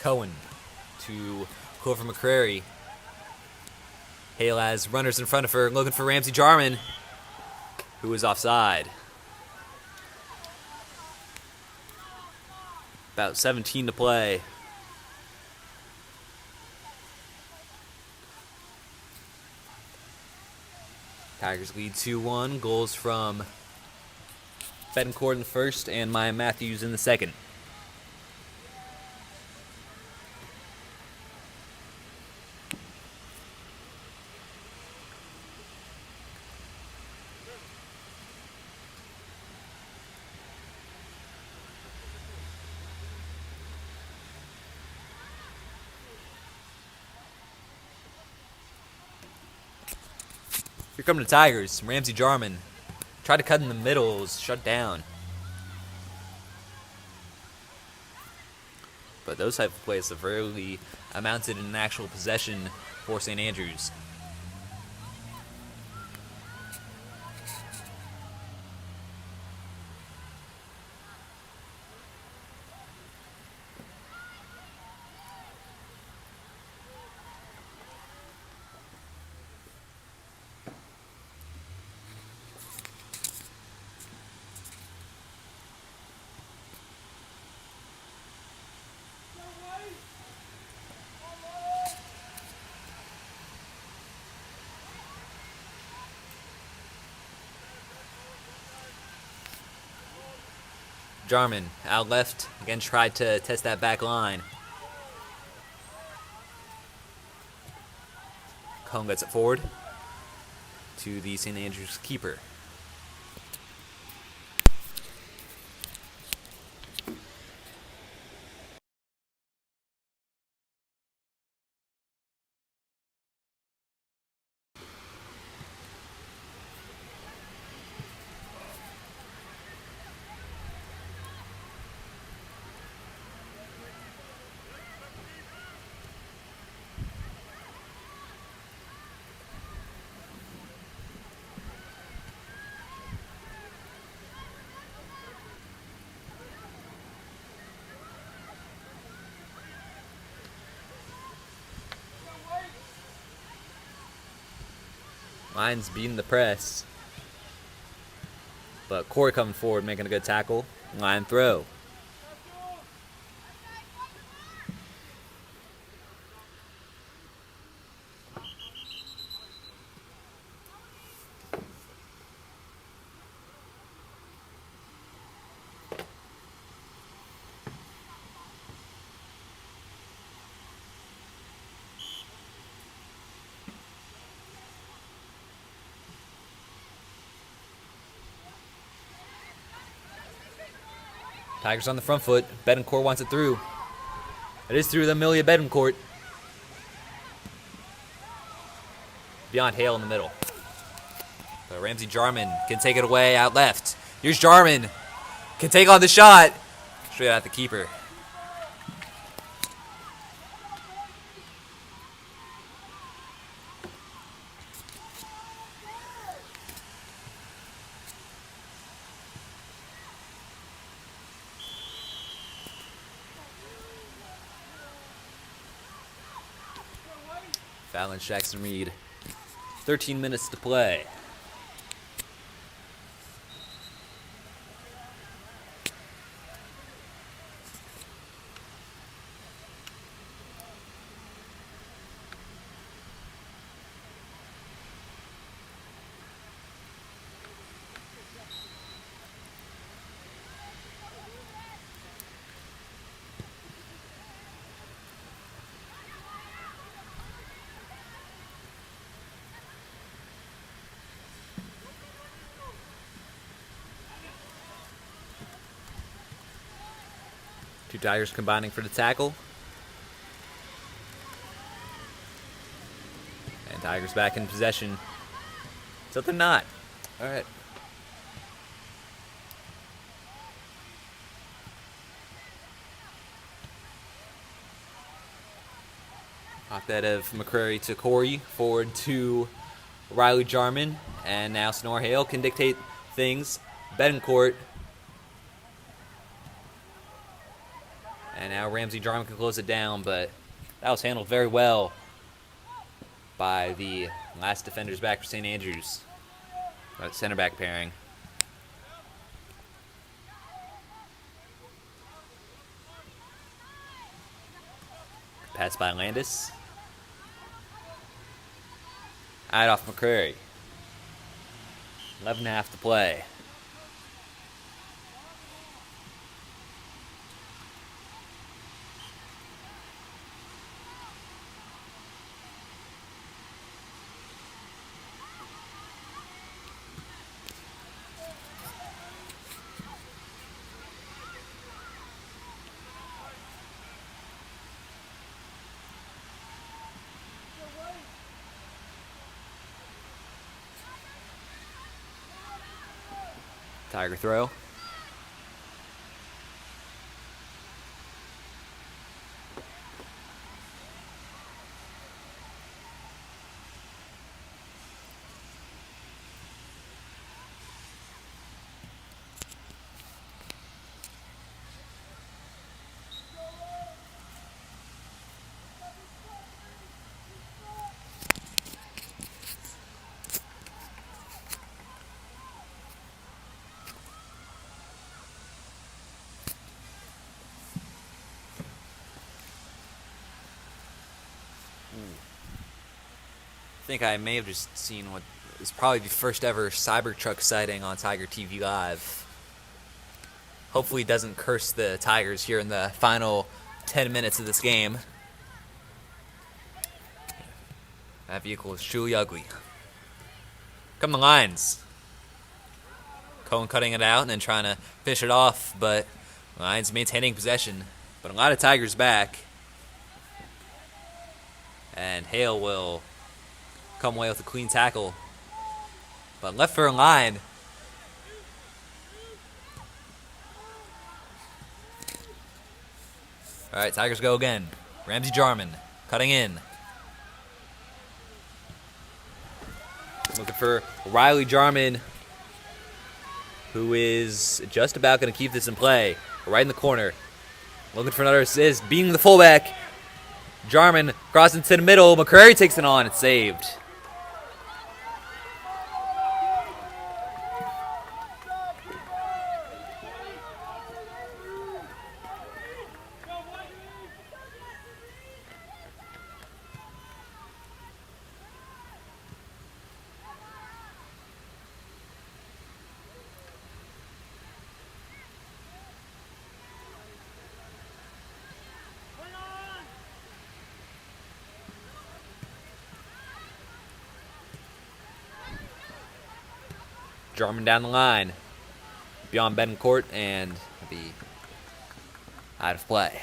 Cohen to Clover McCrary. Hale has runners in front of her, looking for Ramsey Jarman, who is offside. About 17 to play. Tigers lead 2-1. Goals from Betancourt in the first and Maya Matthews in the second. Here come the Tigers. Ramsey Jarman tried to cut in the middle, was shut down. But those type of plays have rarely amounted in an actual possession for St. Andrews. Jarman out left, again tried to test that back line. Cohen gets it forward to the St. Andrews keeper. Lions beating the press. But Corey coming forward, making a good tackle. Line throw. Tigers on the front foot. Betancourt wants it through. It is through the Amelia Betancourt. Beyond Hale in the middle. But Ramsey Jarman can take it away out left. Here's Jarman. Can take on the shot. Straight at the keeper. Fallon Jackson Reed. 13 minutes to play. Two Tigers combining for the tackle. And Tigers back in possession. So they're not. All right. Off that of McCrary to Corey. Forward to Riley Jarman. And now Sonora Hale can dictate things. Betancourt. And now Ramsey Jarman can close it down, but that was handled very well by the last defenders back for St. Andrews. That center back pairing. Pass by Landis. Eyed off McCrary. 11.5 to play. Tiger throw. I think I may have just seen what is probably the first ever Cybertruck sighting on Tiger TV Live. Hopefully it doesn't curse the Tigers here in the final 10 minutes of this game. That vehicle is truly ugly. Come the Lions. Cohen cutting it out and then trying to finish it off, but Lions maintaining possession. But a lot of Tigers back. And Hale will come away with a clean tackle. But left for a line. All right, Tigers go again. Ramsey Jarman cutting in. Looking for Riley Jarman, who is just about going to keep this in play. Right in the corner. Looking for another assist. Beating the fullback. Jarman crossing to the middle. McCrary takes it on. It's saved. Jarman down the line. Beyond Betancourt and be out of play.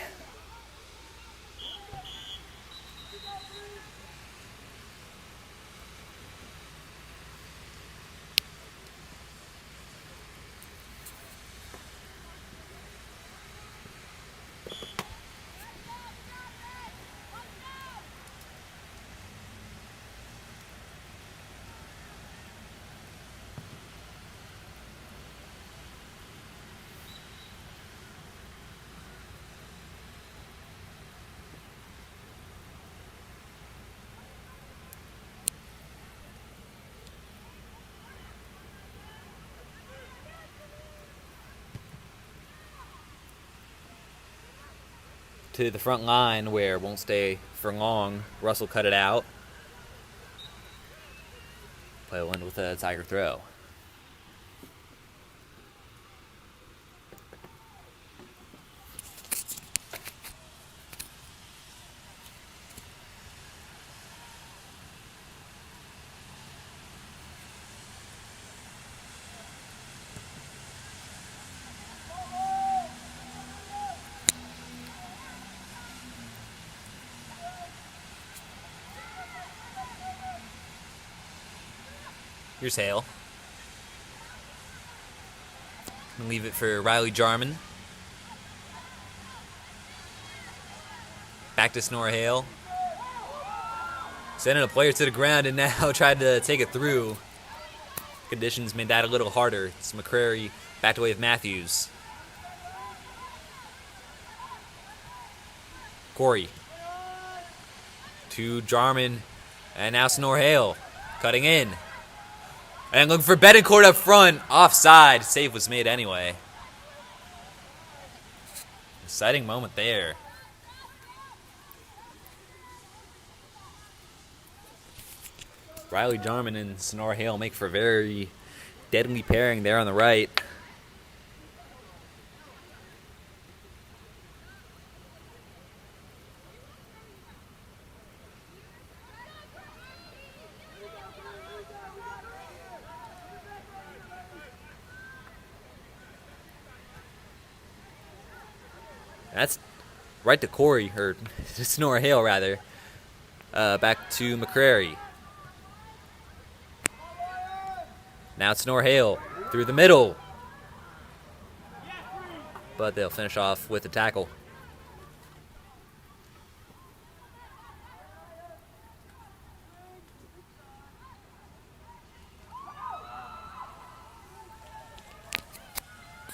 To the front line where it won't stay for long. Russell cut it out. Play will end with a Tiger throw. Here's Hale. Gonna leave it for Riley Jarman. Back to Snore Hale. Sending a player to the ground and now tried to take it through. Conditions made that a little harder. It's McCrary backed away with Matthews. Corey. To Jarman. And now Snore Hale. Cutting in. And looking for Betancourt up front. Offside. Save was made anyway. Exciting moment there. Riley Jarman and Sonora Hale make for a very deadly pairing there on the right. That's right to Corey, or to Sonora Hale rather. Back to McCrary. Now it's Sonora Hale through the middle. But they'll finish off with a tackle.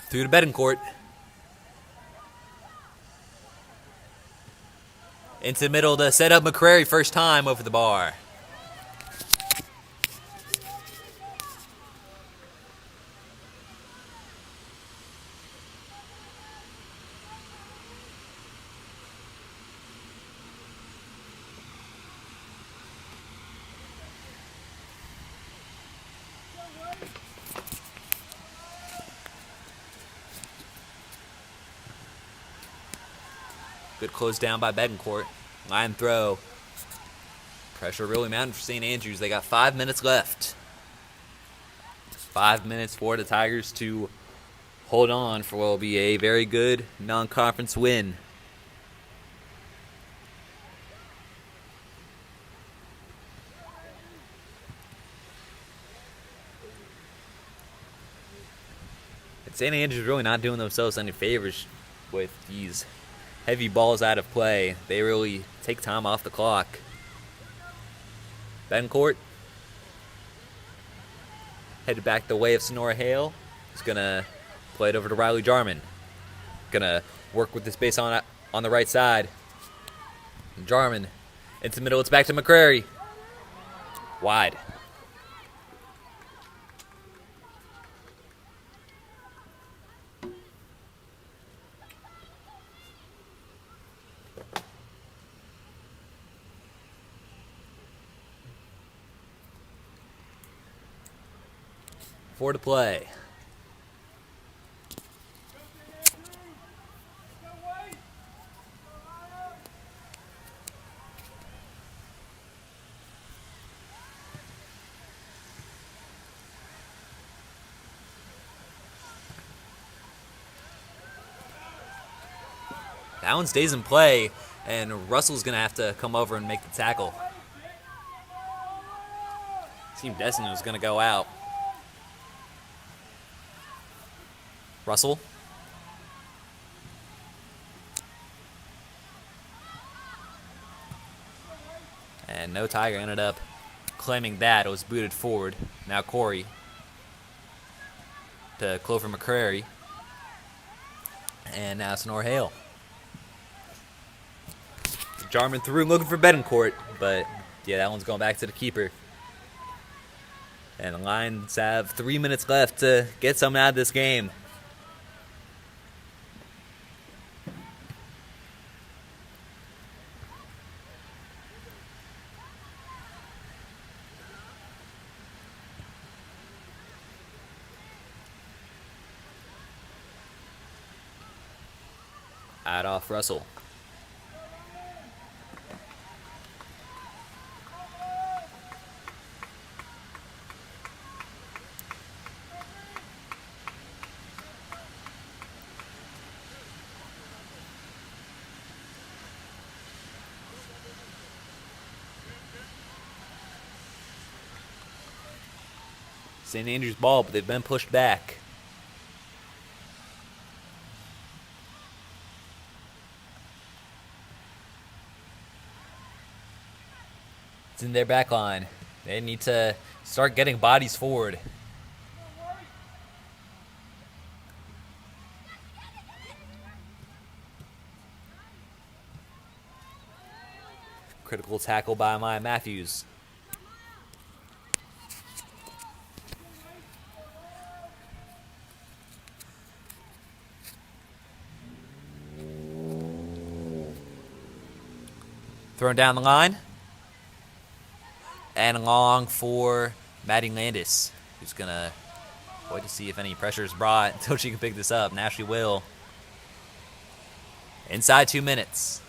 Through to Betancourt. Into the middle to set up McCrary first time over the bar. Good close down by Betancourt. Line throw. Pressure really mounting for St. Andrews. They got 5 minutes left. 5 minutes for the Tigers to hold on for what will be a very good non-conference win. And St. Andrews really not doing themselves any favors with these heavy balls out of play. They really take time off the clock. Betancourt headed back the way of Sonora Hale. He's going to play it over to Riley Jarman. Going to work with this base on the right side. Jarman into the middle. It's back to McCrary. Wide. Four to play. That one stays in play, and Russell's going to have to come over and make the tackle. Team Destiny was going to go out. Russell. And no Tiger ended up claiming that. It was booted forward. Now Corey to Clover McCrary. And now Sonora Hale. Jarman through looking for Betancourt. But yeah, that one's going back to the keeper. And the Lions have 3 minutes left to get something out of this game. Off Russell. St. Andrews ball, but they've been pushed back. It's in their back line. They need to start getting bodies forward. Critical tackle by Maya Matthews. Thrown down the line. And along for Maddie Landis, who's going to wait to see if any pressure is brought until she can pick this up. Now she will. Inside 2 minutes.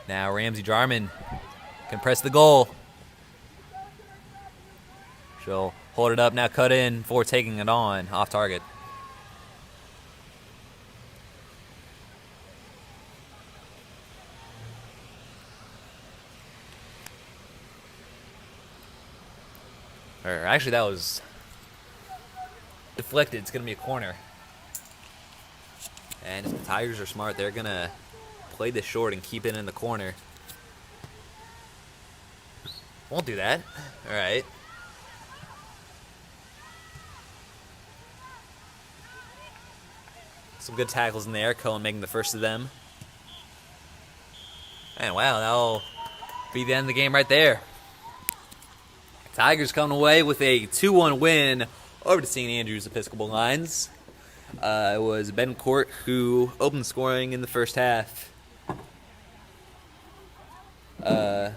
Now Ramsey Jarman can press the goal. She'll hold it up, now cut in before taking it on, off target. Or actually, that was deflected. It's going to be a corner. And if the Tigers are smart, they're going to play this short and keep it in the corner. Won't do that. All right. Some good tackles in there. Cohen making the first of them. And wow, that'll be the end of the game right there. Tigers coming away with a 2-1 win over the St. Andrews Episcopal Lions. It was Ben Court who opened scoring in the first half. That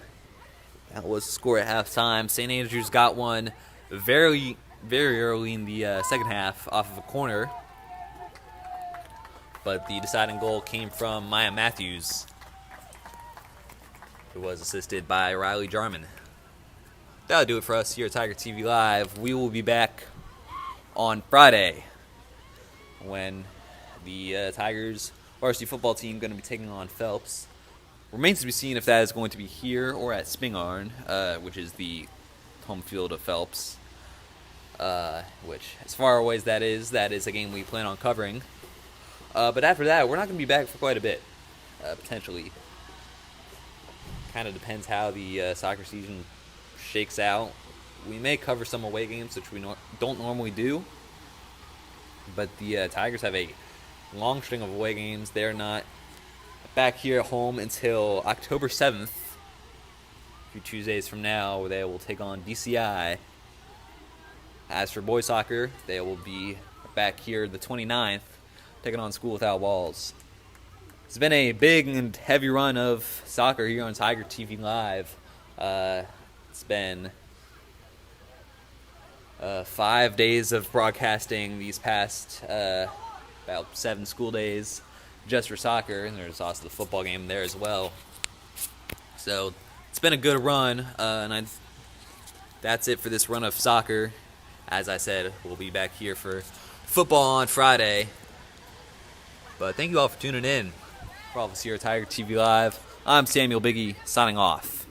was the score at halftime. St. Andrews got one very, very early in the second half off of a corner. But the deciding goal came from Maya Matthews, who was assisted by Riley Jarman. That'll do it for us here at Tiger TV Live. We will be back on Friday when the Tigers varsity football team going to be taking on Phelps. Remains to be seen if that is going to be here or at Spingarn, which is the home field of Phelps. Which, as far away as that is a game we plan on covering. But after that, we're not going to be back for quite a bit, potentially. Kind of depends how the soccer season shakes out. We may cover some away games, which we don't normally do. But the Tigers have a long string of away games. They're not back here at home until October 7th. A few Tuesdays from now, they will take on DCI. As for boys soccer, they will be back here the 29th, taking on School Without Walls. It's been a big and heavy run of soccer here on Tiger TV Live. It's been 5 days of broadcasting these past about 7 school days just for soccer, and there's also the football game there as well. So it's been a good run, and that's it for this run of soccer. As I said, we'll be back here for football on Friday. But thank you all for tuning in. For all of us here at Tiger TV Live, I'm Samuel Biggie, signing off.